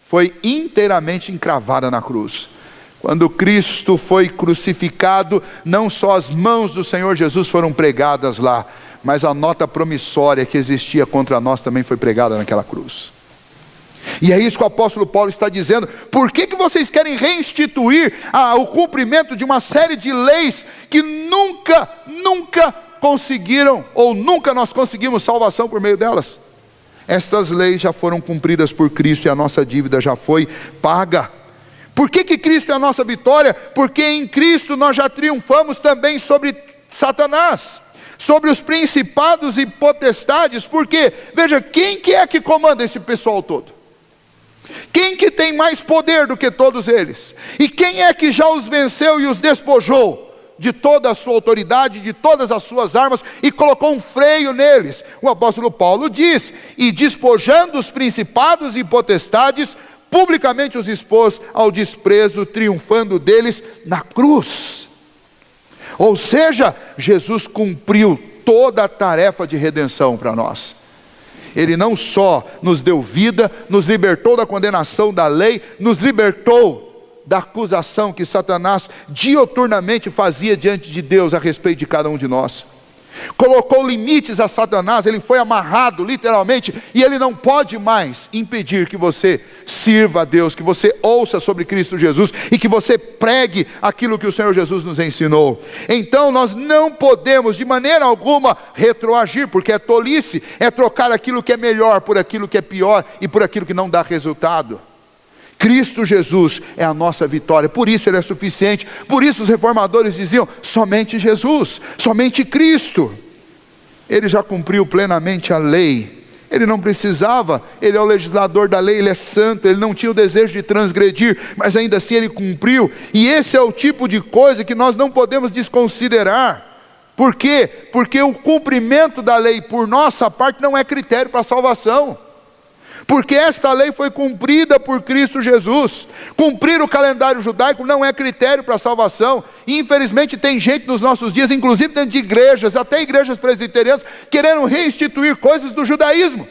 foi inteiramente encravada na cruz. Quando Cristo foi crucificado, não só as mãos do Senhor Jesus foram pregadas lá, mas a nota promissória que existia contra nós também foi pregada naquela cruz. E é isso que o apóstolo Paulo está dizendo: por que vocês querem reinstituir o cumprimento de uma série de leis que nunca conseguiram, ou nunca nós conseguimos salvação por meio delas? Estas leis já foram cumpridas por Cristo e a nossa dívida já foi paga. Por que Cristo é a nossa vitória? Porque em Cristo nós já triunfamos também sobre Satanás, sobre os principados e potestades. Porque, veja, quem que é que comanda esse pessoal todo? Quem que tem mais poder do que todos eles? E quem é que já os venceu e os despojou de toda a sua autoridade, de todas as suas armas, e colocou um freio neles? O apóstolo Paulo diz: e despojando os principados e potestades, publicamente os expôs ao desprezo, triunfando deles na cruz. Ou seja, Jesus cumpriu toda a tarefa de redenção para nós. Ele não só nos deu vida, nos libertou da condenação da lei, nos libertou da acusação que Satanás dioturnamente fazia diante de Deus a respeito de cada um de nós. Colocou limites a Satanás, ele foi amarrado literalmente, e ele não pode mais impedir que você sirva a Deus, que você ouça sobre Cristo Jesus e que você pregue aquilo que o Senhor Jesus nos ensinou. Então nós não podemos de maneira alguma retroagir, porque é tolice, é trocar aquilo que é melhor por aquilo que é pior e por aquilo que não dá resultado. Cristo Jesus é a nossa vitória, por isso Ele é suficiente. Por isso os reformadores diziam, somente Jesus, somente Cristo. Ele já cumpriu plenamente a lei, Ele não precisava, Ele é o legislador da lei, Ele é santo, Ele não tinha o desejo de transgredir, mas ainda assim Ele cumpriu. E esse é o tipo de coisa que nós não podemos desconsiderar. Por quê? Porque o cumprimento da lei por nossa parte não é critério para a salvação. Porque esta lei foi cumprida por Cristo Jesus. Cumprir o calendário judaico não é critério para a salvação. E infelizmente tem gente nos nossos dias, inclusive dentro de igrejas, até igrejas presbiterianas, querendo reinstituir coisas do judaísmo.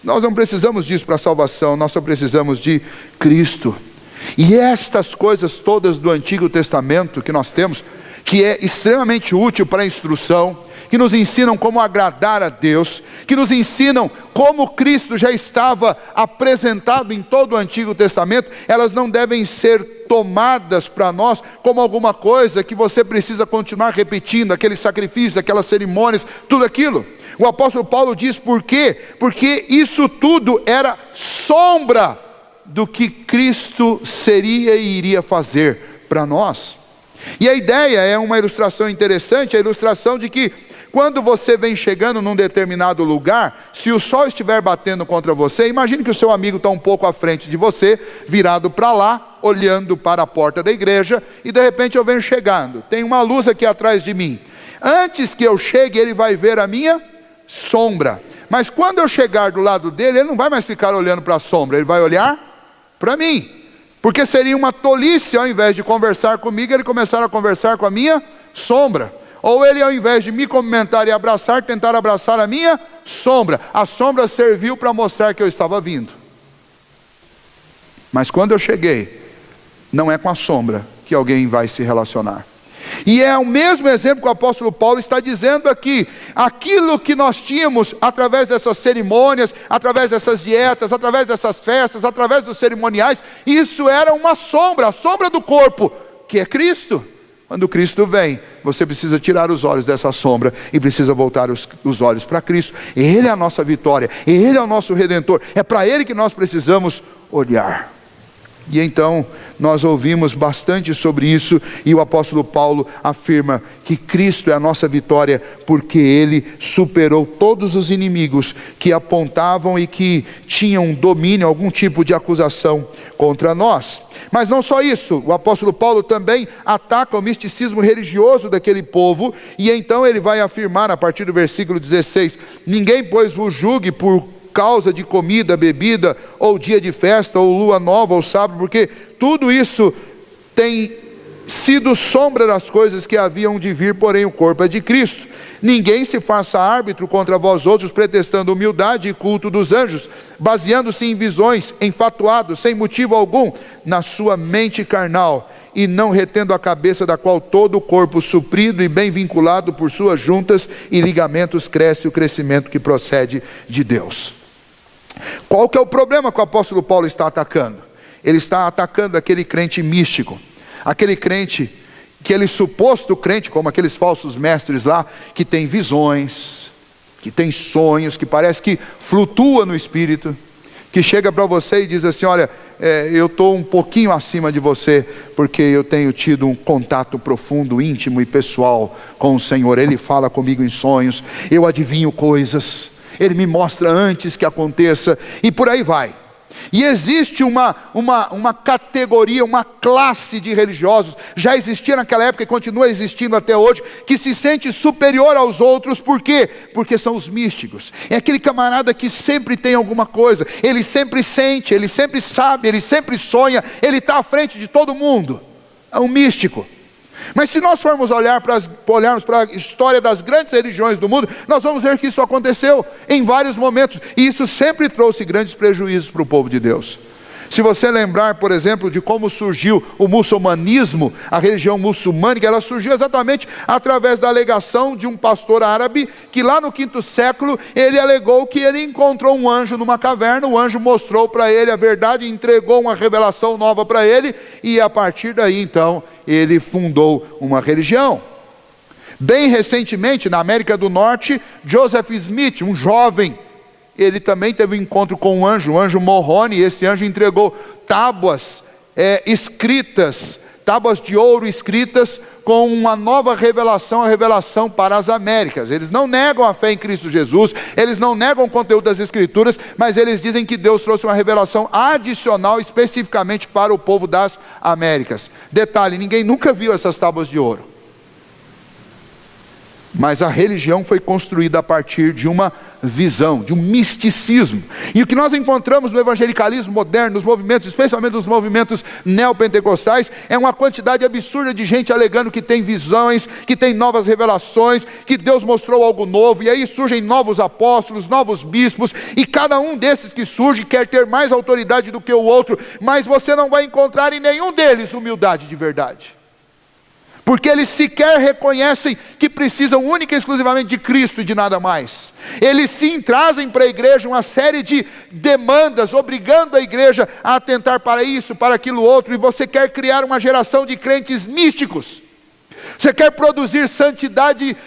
Nós não precisamos disso para a salvação, nós só precisamos de Cristo. E estas coisas todas do Antigo Testamento que nós temos, que é extremamente útil para a instrução, que nos ensinam como agradar a Deus, que nos ensinam como Cristo já estava apresentado em todo o Antigo Testamento, elas não devem ser tomadas para nós como alguma coisa que você precisa continuar repetindo, aqueles sacrifícios, aquelas cerimônias, tudo aquilo. O apóstolo Paulo diz por quê? Porque isso tudo era sombra do que Cristo seria e iria fazer para nós. E a ideia é uma ilustração interessante, a ilustração de que quando você vem chegando num determinado lugar, se o sol estiver batendo contra você, imagine que o seu amigo está um pouco à frente de você, virado para lá, olhando para a porta da igreja, e de repente eu venho chegando, tem uma luz aqui atrás de mim. Antes que eu chegue, ele vai ver a minha sombra. Mas quando eu chegar do lado dele, ele não vai mais ficar olhando para a sombra, ele vai olhar para mim. Porque seria uma tolice, ao invés de conversar comigo, ele começar a conversar com a minha sombra. Ou ele, ao invés de me cumprimentar e abraçar, tentar abraçar a minha sombra. A sombra serviu para mostrar que eu estava vindo. Mas quando eu cheguei, não é com a sombra que alguém vai se relacionar. E é o mesmo exemplo que o apóstolo Paulo está dizendo aqui. Aquilo que nós tínhamos através dessas cerimônias, através dessas dietas, através dessas festas, através dos cerimoniais, isso era uma sombra, a sombra do corpo, que é Cristo. Quando Cristo vem, você precisa tirar os olhos dessa sombra e precisa voltar os olhos para Cristo. Ele é a nossa vitória, Ele é o nosso Redentor, é para Ele que nós precisamos olhar. E então nós ouvimos bastante sobre isso, e o apóstolo Paulo afirma que Cristo é a nossa vitória, porque Ele superou todos os inimigos que apontavam e que tinham domínio, algum tipo de acusação contra nós. Mas não só isso, o apóstolo Paulo também ataca o misticismo religioso daquele povo, e então ele vai afirmar a partir do versículo 16: ninguém pois vos julgue por causa de comida, bebida, ou dia de festa, ou lua nova, ou sábado, porque tudo isso tem sido sombra das coisas que haviam de vir, porém o corpo é de Cristo. Ninguém se faça árbitro contra vós outros, pretextando humildade e culto dos anjos, baseando-se em visões, enfatuado, sem motivo algum, na sua mente carnal, e não retendo a cabeça, da qual todo o corpo, suprido e bem vinculado por suas juntas e ligamentos, cresce o crescimento que procede de Deus. Qual que é o problema que o apóstolo Paulo está atacando? Ele está atacando aquele crente místico, aquele crente, aquele suposto crente, como aqueles falsos mestres lá, que tem visões, que tem sonhos, que parece que flutua no espírito, que chega para você e diz assim: olha, eu estou um pouquinho acima de você, porque eu tenho tido um contato profundo, íntimo e pessoal com o Senhor. Ele fala comigo em sonhos, eu adivinho coisas, Ele me mostra antes que aconteça, e por aí vai. E existe uma categoria, uma classe de religiosos, já existia naquela época e continua existindo até hoje, que se sente superior aos outros. Por quê? Porque são os místicos. É aquele camarada que sempre tem alguma coisa, ele sempre sente, ele sempre sabe, ele sempre sonha, ele está à frente de todo mundo. É um místico. Mas se nós formos olharmos para a história das grandes religiões do mundo, nós vamos ver que isso aconteceu em vários momentos, e isso sempre trouxe grandes prejuízos para o povo de Deus. Se você lembrar, por exemplo, de como surgiu o muçulmanismo, a religião muçulmânica, ela surgiu exatamente através da alegação de um pastor árabe, que lá no 5º século, ele alegou que ele encontrou um anjo numa caverna, o anjo mostrou para ele a verdade, entregou uma revelação nova para ele, e a partir daí então, ele fundou uma religião. Bem recentemente, na América do Norte, Joseph Smith, um jovem ele também teve um encontro com um anjo, o anjo Moroni, e esse anjo entregou tábuas escritas, tábuas de ouro escritas com uma nova revelação, a revelação para as Américas. Eles não negam a fé em Cristo Jesus, eles não negam o conteúdo das Escrituras, mas eles dizem que Deus trouxe uma revelação adicional especificamente para o povo das Américas. Detalhe, ninguém nunca viu essas tábuas de ouro, mas a religião foi construída a partir de uma visão, de um misticismo. E o que nós encontramos no evangelicalismo moderno, nos movimentos, especialmente nos movimentos neopentecostais, é uma quantidade absurda de gente alegando que tem visões, que tem novas revelações, que Deus mostrou algo novo, e aí surgem novos apóstolos, novos bispos, e cada um desses que surge quer ter mais autoridade do que o outro, mas você não vai encontrar em nenhum deles humildade de verdade. Porque eles sequer reconhecem que precisam única e exclusivamente de Cristo e de nada mais. Eles sim trazem para a igreja uma série de demandas, obrigando a igreja a atentar para isso, para aquilo outro, e você quer criar uma geração de crentes místicos. Você quer produzir santidade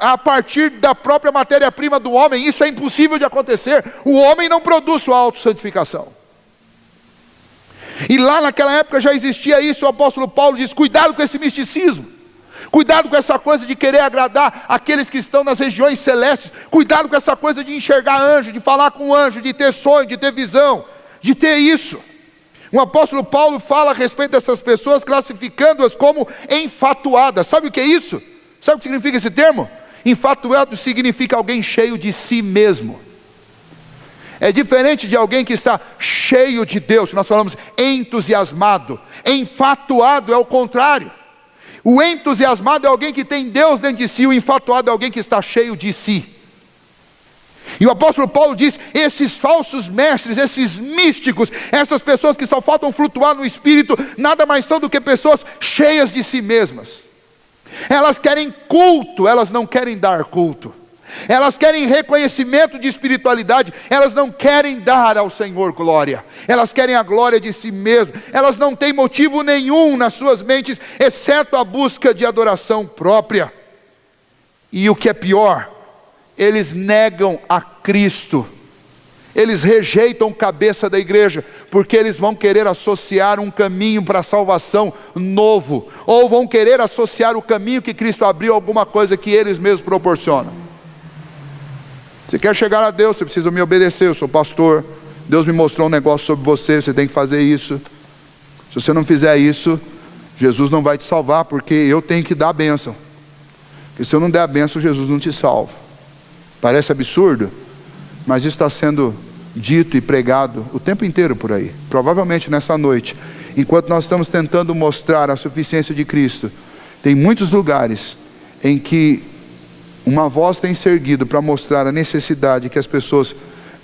a partir da própria matéria-prima do homem. Isso é impossível de acontecer. O homem não produz sua autossantificação. E lá naquela época já existia isso. O apóstolo Paulo diz: cuidado com esse misticismo, cuidado com essa coisa de querer agradar aqueles que estão nas regiões celestes, cuidado com essa coisa de enxergar anjo, de falar com anjo, de ter sonho, de ter visão, de ter isso. O apóstolo Paulo fala a respeito dessas pessoas, classificando-as como enfatuadas. Sabe o que é isso? Sabe o que significa esse termo? Enfatuado significa alguém cheio de si mesmo. É diferente de alguém que está cheio de Deus, que nós falamos entusiasmado. Enfatuado é o contrário. O entusiasmado é alguém que tem Deus dentro de si, o enfatuado é alguém que está cheio de si. E o apóstolo Paulo diz: esses falsos mestres, esses místicos, essas pessoas que só faltam flutuar no Espírito, nada mais são do que pessoas cheias de si mesmas. Elas querem culto, elas não querem dar culto. Elas querem reconhecimento de espiritualidade, elas não querem dar ao Senhor glória, elas querem a glória de si mesmo, elas não têm motivo nenhum nas suas mentes, exceto a busca de adoração própria. E o que é pior, eles negam a Cristo, eles rejeitam cabeça da igreja, porque eles vão querer associar um caminho para a salvação novo, ou vão querer associar o caminho que Cristo abriu a alguma coisa que eles mesmos proporcionam. Você quer chegar a Deus, você precisa me obedecer, eu sou pastor, Deus me mostrou um negócio sobre você, você tem que fazer isso. Se você não fizer isso, Jesus não vai te salvar, porque eu tenho que dar a bênção. Porque se eu não der a bênção, Jesus não te salva. Parece absurdo, mas isso está sendo dito e pregado o tempo inteiro por aí. Provavelmente nessa noite, enquanto nós estamos tentando mostrar a suficiência de Cristo, tem muitos lugares em que uma voz tem se erguido para mostrar a necessidade que as pessoas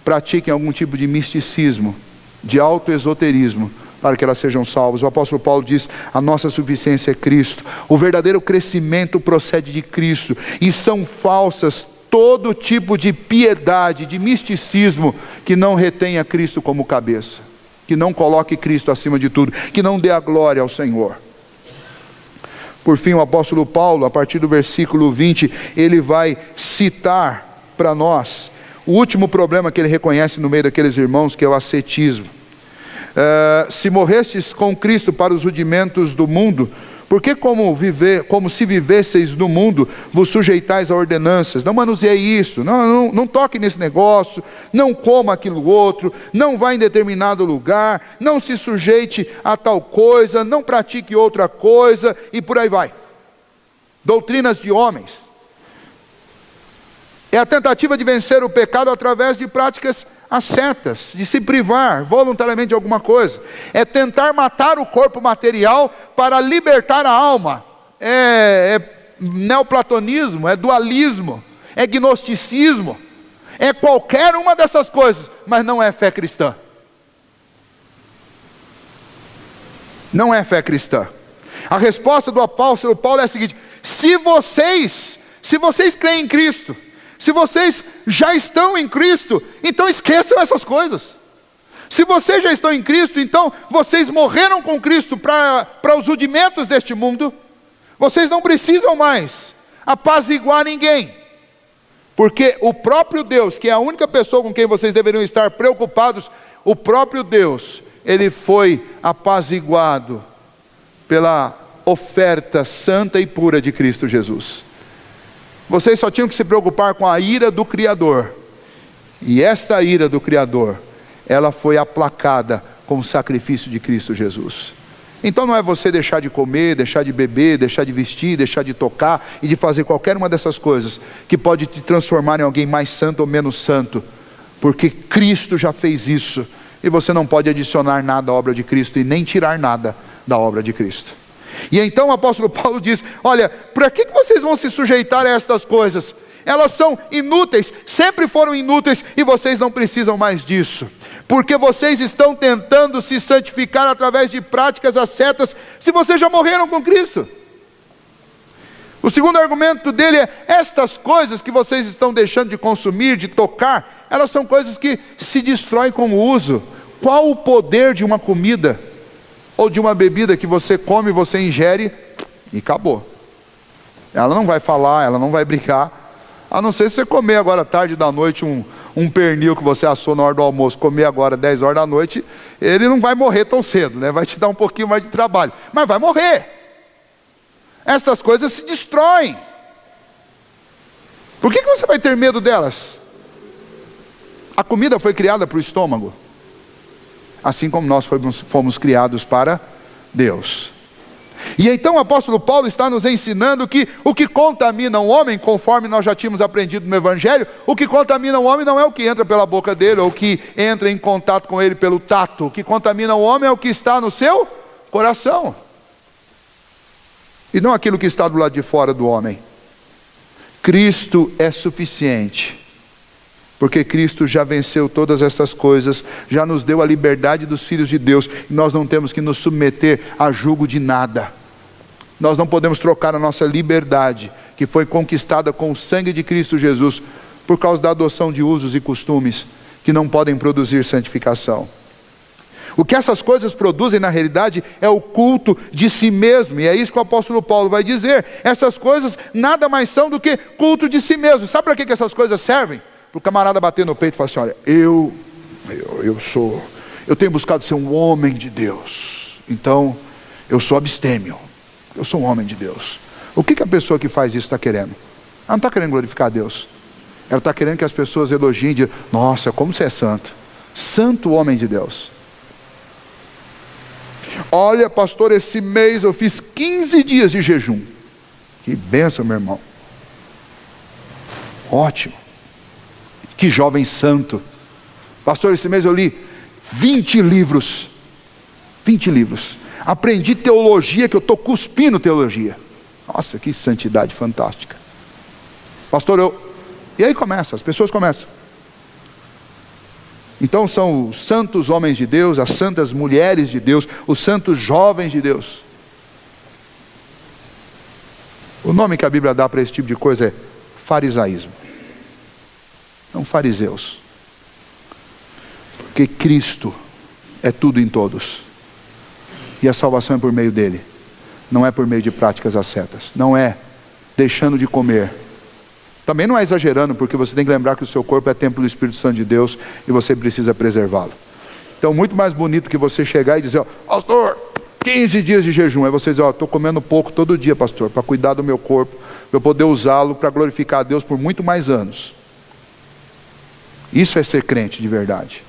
pratiquem algum tipo de misticismo, de autoesoterismo, para que elas sejam salvas. O apóstolo Paulo diz: a nossa suficiência é Cristo. O verdadeiro crescimento procede de Cristo. E são falsas todo tipo de piedade, de misticismo, que não retenha Cristo como cabeça, que não coloque Cristo acima de tudo, que não dê a glória ao Senhor. Por fim, o apóstolo Paulo, a partir do versículo 20, ele vai citar para nós o último problema que ele reconhece no meio daqueles irmãos, que é o ascetismo. Se morrestes com Cristo para os rudimentos do mundo, porque como se vivesseis no mundo, vos sujeitais a ordenanças? Não manuseie isso, não toque nesse negócio, não coma aquilo outro, não vá em determinado lugar, não se sujeite a tal coisa, não pratique outra coisa, e por aí vai. Doutrinas de homens. É a tentativa de vencer o pecado através de práticas ascetas, de se privar voluntariamente de alguma coisa. É tentar matar o corpo material para libertar a alma. É neoplatonismo, é dualismo, é gnosticismo, é qualquer uma dessas coisas, mas não é fé cristã. Não é fé cristã. A resposta do apóstolo Paulo é a seguinte: se vocês creem em Cristo, se vocês já estão em Cristo, então esqueçam essas coisas. Se vocês já estão em Cristo, então vocês morreram com Cristo para os rudimentos deste mundo. Vocês não precisam mais apaziguar ninguém. Porque o próprio Deus, que é a única pessoa com quem vocês deveriam estar preocupados, o próprio Deus, Ele foi apaziguado pela oferta santa e pura de Cristo Jesus. Vocês só tinham que se preocupar com a ira do Criador. E esta ira do Criador, ela foi aplacada com o sacrifício de Cristo Jesus. Então não é você deixar de comer, deixar de beber, deixar de vestir, deixar de tocar e de fazer qualquer uma dessas coisas que pode te transformar em alguém mais santo ou menos santo, porque Cristo já fez isso, e você não pode adicionar nada à obra de Cristo e nem tirar nada da obra de Cristo. E então o apóstolo Paulo diz: olha, para que vocês vão se sujeitar a estas coisas? Elas são inúteis, sempre foram inúteis, e vocês não precisam mais disso, porque vocês estão tentando se santificar através de práticas ascetas, se vocês já morreram com Cristo. O segundo argumento dele é: estas coisas que vocês estão deixando de consumir, de tocar, elas são coisas que se destroem com o uso. Qual o poder de uma comida ou de uma bebida que você come, você ingere e acabou? Ela não vai falar, ela não vai brigar, a não ser se você comer agora tarde da noite um pernil que você assou na hora do almoço, comer agora 10 horas da noite, ele não vai morrer tão cedo, né? Vai te dar um pouquinho mais de trabalho, mas vai morrer. Essas coisas se destroem. Por que você vai ter medo delas? A comida foi criada para o estômago, assim como nós fomos criados para Deus. E então o apóstolo Paulo está nos ensinando que o que contamina o homem, conforme nós já tínhamos aprendido no Evangelho, o que contamina o homem não é o que entra pela boca dele, ou o que entra em contato com ele pelo tato. O que contamina o homem é o que está no seu coração, e não aquilo que está do lado de fora do homem. Cristo é suficiente, porque Cristo já venceu todas essas coisas, já nos deu a liberdade dos filhos de Deus, e nós não temos que nos submeter a julgo de nada. Nós não podemos trocar a nossa liberdade, que foi conquistada com o sangue de Cristo Jesus, por causa da adoção de usos e costumes, que não podem produzir santificação. O que essas coisas produzem na realidade é o culto de si mesmo, e é isso que o apóstolo Paulo vai dizer. Essas coisas nada mais são do que culto de si mesmo. Sabe para que essas coisas servem? Para o camarada bater no peito e falar assim: olha, eu tenho buscado ser um homem de Deus, então eu sou abstêmio, eu sou um homem de Deus. O que a pessoa que faz isso está querendo? Ela não está querendo glorificar a Deus, ela está querendo que as pessoas elogiem e digam: nossa, como você é santo, santo homem de Deus. Olha, pastor, esse mês eu fiz 15 dias de jejum. Que bênção, meu irmão. Ótimo. Que jovem santo. Pastor, esse mês eu li 20 livros. 20 livros. Aprendi teologia, que eu estou cuspindo teologia. Nossa, que santidade fantástica. Pastor, E aí começa, as pessoas começam. Então são os santos homens de Deus, as santas mulheres de Deus, os santos jovens de Deus. O nome que a Bíblia dá para esse tipo de coisa é farisaísmo. São fariseus. Porque Cristo é tudo em todos. E a salvação é por meio dele. Não é por meio de práticas ascetas. Não é deixando de comer. Também não é exagerando, porque você tem que lembrar que o seu corpo é templo do Espírito Santo de Deus e você precisa preservá-lo. Então, muito mais bonito que você chegar e dizer: ó, pastor, 15 dias de jejum. Aí você diz: ó, estou comendo pouco todo dia, pastor, para cuidar do meu corpo, para eu poder usá-lo para glorificar a Deus por muito mais anos. Isso é ser crente de verdade.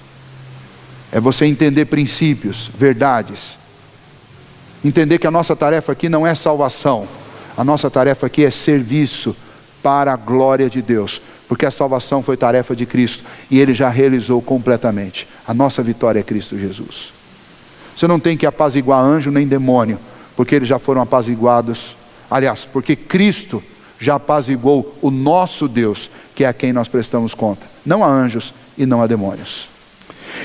É você entender princípios, verdades. Entender que a nossa tarefa aqui não é salvação. A nossa tarefa aqui é serviço para a glória de Deus, porque a salvação foi tarefa de Cristo, e Ele já realizou completamente. A nossa vitória é Cristo Jesus. Você não tem que apaziguar anjo nem demônio, porque eles já foram apaziguados. Aliás, porque Cristo já apaziguou o nosso Deus, que é a quem nós prestamos conta, não a anjos e não a demônios.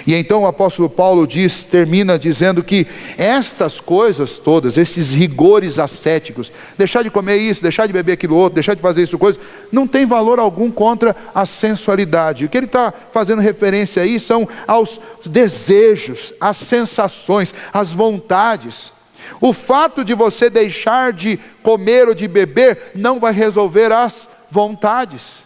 E então o apóstolo Paulo termina dizendo que estas coisas todas, esses rigores ascéticos, deixar de comer isso, deixar de beber aquilo outro, deixar de fazer isso coisa, não tem valor algum contra a sensualidade. O que ele está fazendo referência aí são aos desejos, às sensações, às vontades. O fato de você deixar de comer ou de beber não vai resolver as vontades.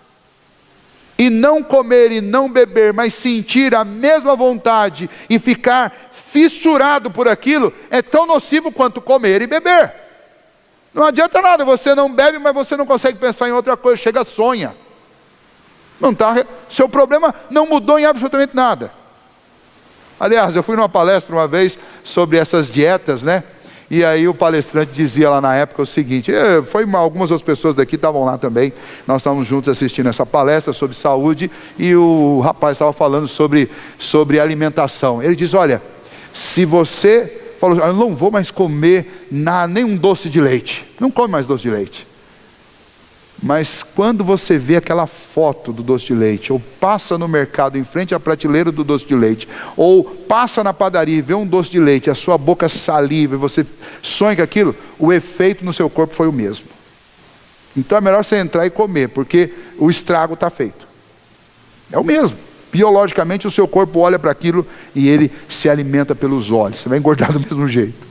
e não comer e não beber, mas sentir a mesma vontade e ficar fissurado por aquilo, é tão nocivo quanto comer e beber. Não adianta nada, você não bebe, mas você não consegue pensar em outra coisa, chega, sonha. Não tá, seu problema não mudou em absolutamente nada. Aliás, eu fui numa palestra uma vez sobre essas dietas, né? E aí o palestrante dizia lá na época o seguinte, algumas outras pessoas daqui estavam lá também, nós estávamos juntos assistindo essa palestra sobre saúde, e o rapaz estava falando sobre alimentação. Ele diz, olha, se você falou, eu não vou mais comer nenhum doce de leite, não come mais doce de leite. Mas quando você vê aquela foto do doce de leite, ou passa no mercado em frente à prateleira do doce de leite, ou passa na padaria e vê um doce de leite, a sua boca saliva e você sonha com aquilo, o efeito no seu corpo foi o mesmo. Então é melhor você entrar e comer, porque o estrago está feito. É o mesmo. Biologicamente o seu corpo olha para aquilo e ele se alimenta pelos olhos. Você vai engordar do mesmo jeito.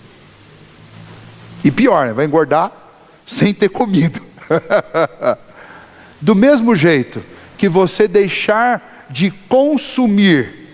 E pior, né? Vai engordar sem ter comido. Do mesmo jeito que você deixar de consumir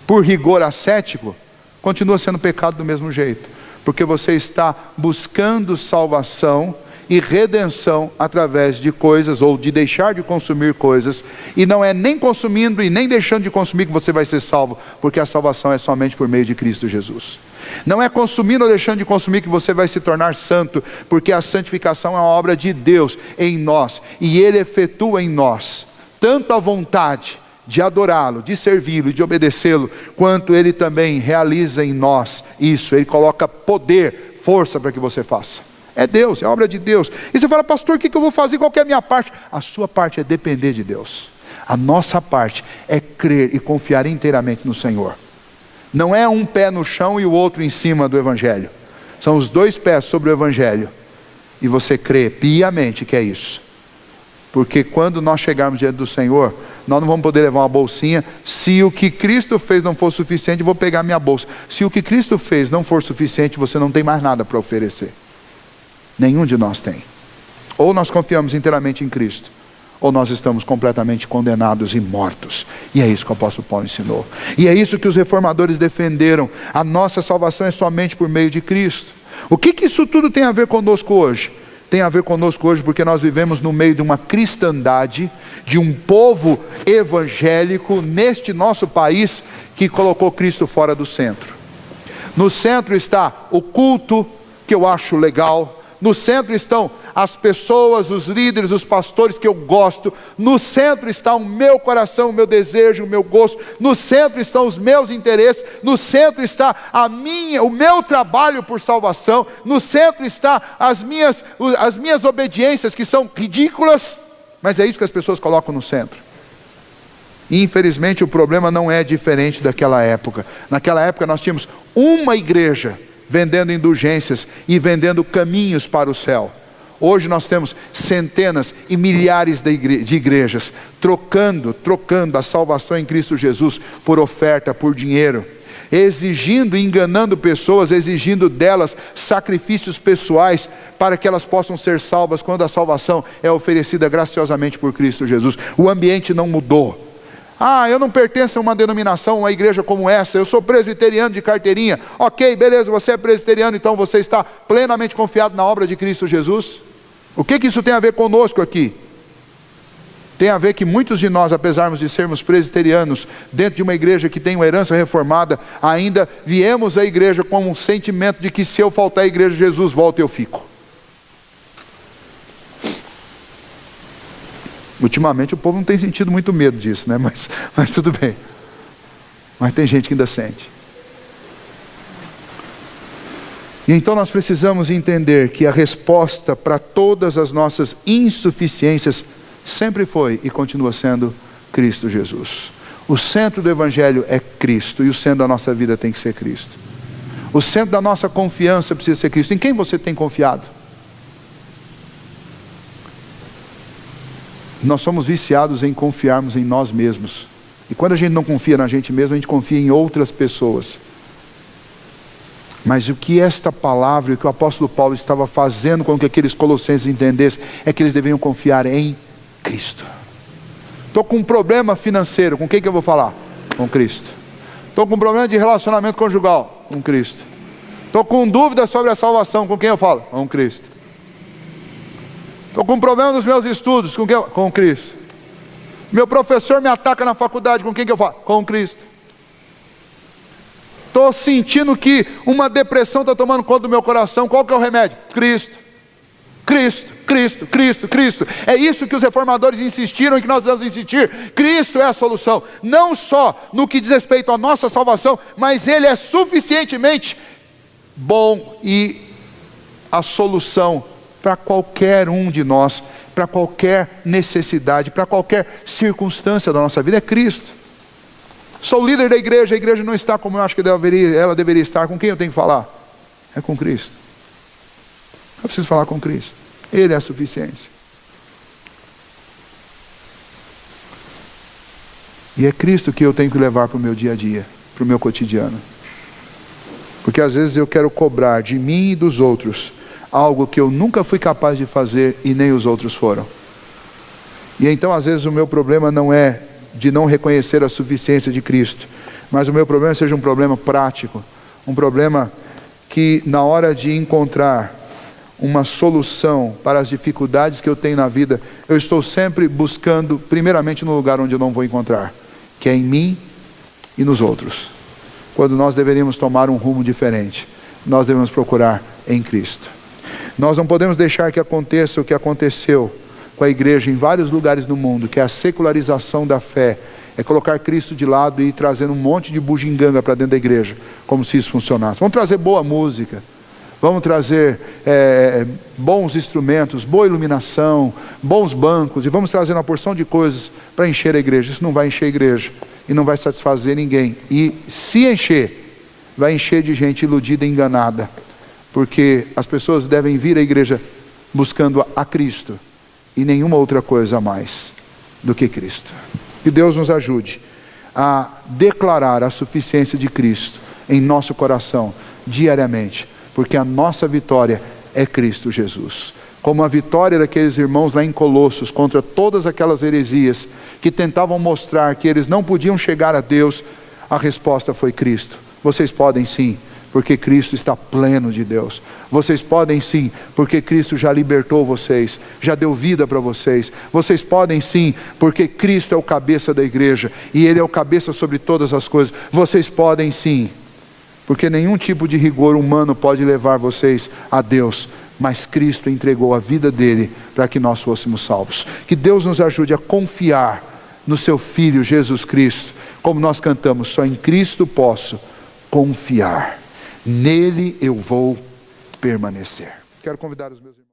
por rigor ascético, continua sendo pecado do mesmo jeito, porque você está buscando salvação e redenção através de coisas, ou de deixar de consumir coisas, e não é nem consumindo e nem deixando de consumir que você vai ser salvo, porque a salvação é somente por meio de Cristo Jesus. Não é consumindo ou deixando de consumir que você vai se tornar santo, porque a santificação é uma obra de Deus em nós, e Ele efetua em nós tanto a vontade de adorá-lo, de servi-lo e de obedecê-lo, quanto Ele também realiza em nós isso. Ele coloca poder, força para que você faça. É Deus, é obra de Deus. E você fala, pastor, o que eu vou fazer? Qual que é a minha parte? A sua parte é depender de Deus. A nossa parte é crer e confiar inteiramente no Senhor. Não é um pé no chão e o outro em cima do Evangelho. São os dois pés sobre o Evangelho. E você crê piamente que é isso. Porque quando nós chegarmos diante do Senhor, nós não vamos poder levar uma bolsinha. Se o que Cristo fez não for suficiente, eu vou pegar minha bolsa. Se o que Cristo fez não for suficiente, você não tem mais nada para oferecer. Nenhum de nós tem. Ou nós confiamos inteiramente em Cristo, ou nós estamos completamente condenados e mortos. E é isso que o apóstolo Paulo ensinou. E é isso que os reformadores defenderam. A nossa salvação é somente por meio de Cristo. O que isso tudo tem a ver conosco hoje? Tem a ver conosco hoje porque nós vivemos no meio de uma cristandade, de um povo evangélico neste nosso país que colocou Cristo fora do centro. No centro está o culto, que eu acho legal. No centro estão as pessoas, os líderes, os pastores que eu gosto. No centro está o meu coração, o meu desejo, o meu gosto. No centro estão os meus interesses. No centro está o meu trabalho por salvação. No centro está as minhas obediências, que são ridículas, mas é isso que as pessoas colocam no centro. E infelizmente o problema não é diferente daquela época. Naquela época nós tínhamos uma igreja vendendo indulgências e vendendo caminhos para o céu. Hoje nós temos centenas e milhares de igrejas trocando a salvação em Cristo Jesus por oferta, por dinheiro, exigindo e enganando pessoas, exigindo delas sacrifícios pessoais para que elas possam ser salvas, quando a salvação é oferecida graciosamente por Cristo Jesus. O ambiente não mudou. Eu não pertenço a uma denominação, uma igreja como essa, eu sou presbiteriano de carteirinha. Ok, beleza, você é presbiteriano, então você está plenamente confiado na obra de Cristo Jesus? O que isso tem a ver conosco aqui? Tem a ver que muitos de nós, apesar de sermos presbiterianos, dentro de uma igreja que tem uma herança reformada, ainda viemos à igreja com um sentimento de que se eu faltar à igreja, Jesus volta e eu fico. Ultimamente o povo não tem sentido muito medo disso, né? Mas tudo bem. Mas tem gente que ainda sente. E então nós precisamos entender que a resposta para todas as nossas insuficiências sempre foi e continua sendo Cristo Jesus. O centro do Evangelho é Cristo, e o centro da nossa vida tem que ser Cristo. O centro da nossa confiança precisa ser Cristo. Em quem você tem confiado? Nós somos viciados em confiarmos em nós mesmos. E quando a gente não confia na gente mesmo, a gente confia em outras pessoas. Mas o que esta palavra, o que o apóstolo Paulo estava fazendo com que aqueles colossenses entendessem, é que eles deveriam confiar em Cristo. Estou com um problema financeiro, com quem que eu vou falar? Com Cristo. Estou com um problema de relacionamento conjugal, com Cristo. Estou com dúvida sobre a salvação, com quem eu falo? Com Cristo. Estou com um problema nos meus estudos, com quem eu? Com Cristo. Meu professor me ataca na faculdade, com quem que eu falo? Com Cristo. Estou sentindo que uma depressão está tomando conta do meu coração, qual que é o remédio? Cristo. Cristo, Cristo, Cristo, Cristo. É isso que os reformadores insistiram e que nós devemos insistir. Cristo é a solução, não só no que diz respeito à nossa salvação, mas Ele é suficientemente bom e a solução para qualquer um de nós, para qualquer necessidade, para qualquer circunstância da nossa vida, é Cristo. Sou líder da igreja, a igreja não está como eu acho que ela deveria estar. Com quem eu tenho que falar? É com Cristo. Eu preciso falar com Cristo. Ele é a suficiência. E é Cristo que eu tenho que levar para o meu dia a dia, para o meu cotidiano. Porque às vezes eu quero cobrar de mim e dos outros algo que eu nunca fui capaz de fazer e nem os outros foram. E então às vezes o meu problema não é de não reconhecer a suficiência de Cristo, mas o meu problema seja um problema prático, um problema que na hora de encontrar uma solução para as dificuldades que eu tenho na vida, eu estou sempre buscando primeiramente no lugar onde eu não vou encontrar, que é em mim e nos outros. Quando nós deveríamos tomar um rumo diferente, nós devemos procurar em Cristo. Nós não podemos deixar que aconteça o que aconteceu com a igreja em vários lugares do mundo, que é a secularização da fé, é colocar Cristo de lado e ir trazendo um monte de bugiganga para dentro da igreja, como se isso funcionasse. Vamos trazer boa música, vamos trazer bons instrumentos, boa iluminação, bons bancos, e vamos trazer uma porção de coisas para encher a igreja. Isso não vai encher a igreja e não vai satisfazer ninguém. E se encher, vai encher de gente iludida e enganada, porque as pessoas devem vir à igreja buscando a Cristo e nenhuma outra coisa a mais do que Cristo. Que Deus nos ajude a declarar a suficiência de Cristo em nosso coração diariamente, porque a nossa vitória é Cristo Jesus. Como a vitória daqueles irmãos lá em Colossos contra todas aquelas heresias que tentavam mostrar que eles não podiam chegar a Deus, a resposta foi Cristo. Vocês podem sim, porque Cristo está pleno de Deus. Vocês podem sim, porque Cristo já libertou vocês, já deu vida para vocês. Vocês podem sim, porque Cristo é o cabeça da igreja, e Ele é o cabeça sobre todas as coisas. Vocês podem sim, porque nenhum tipo de rigor humano pode levar vocês a Deus, mas Cristo entregou a vida dele para que nós fôssemos salvos. Que Deus nos ajude a confiar no seu Filho Jesus Cristo, como nós cantamos, só em Cristo posso confiar. Nele eu vou permanecer. Quero convidar os meus irmãos.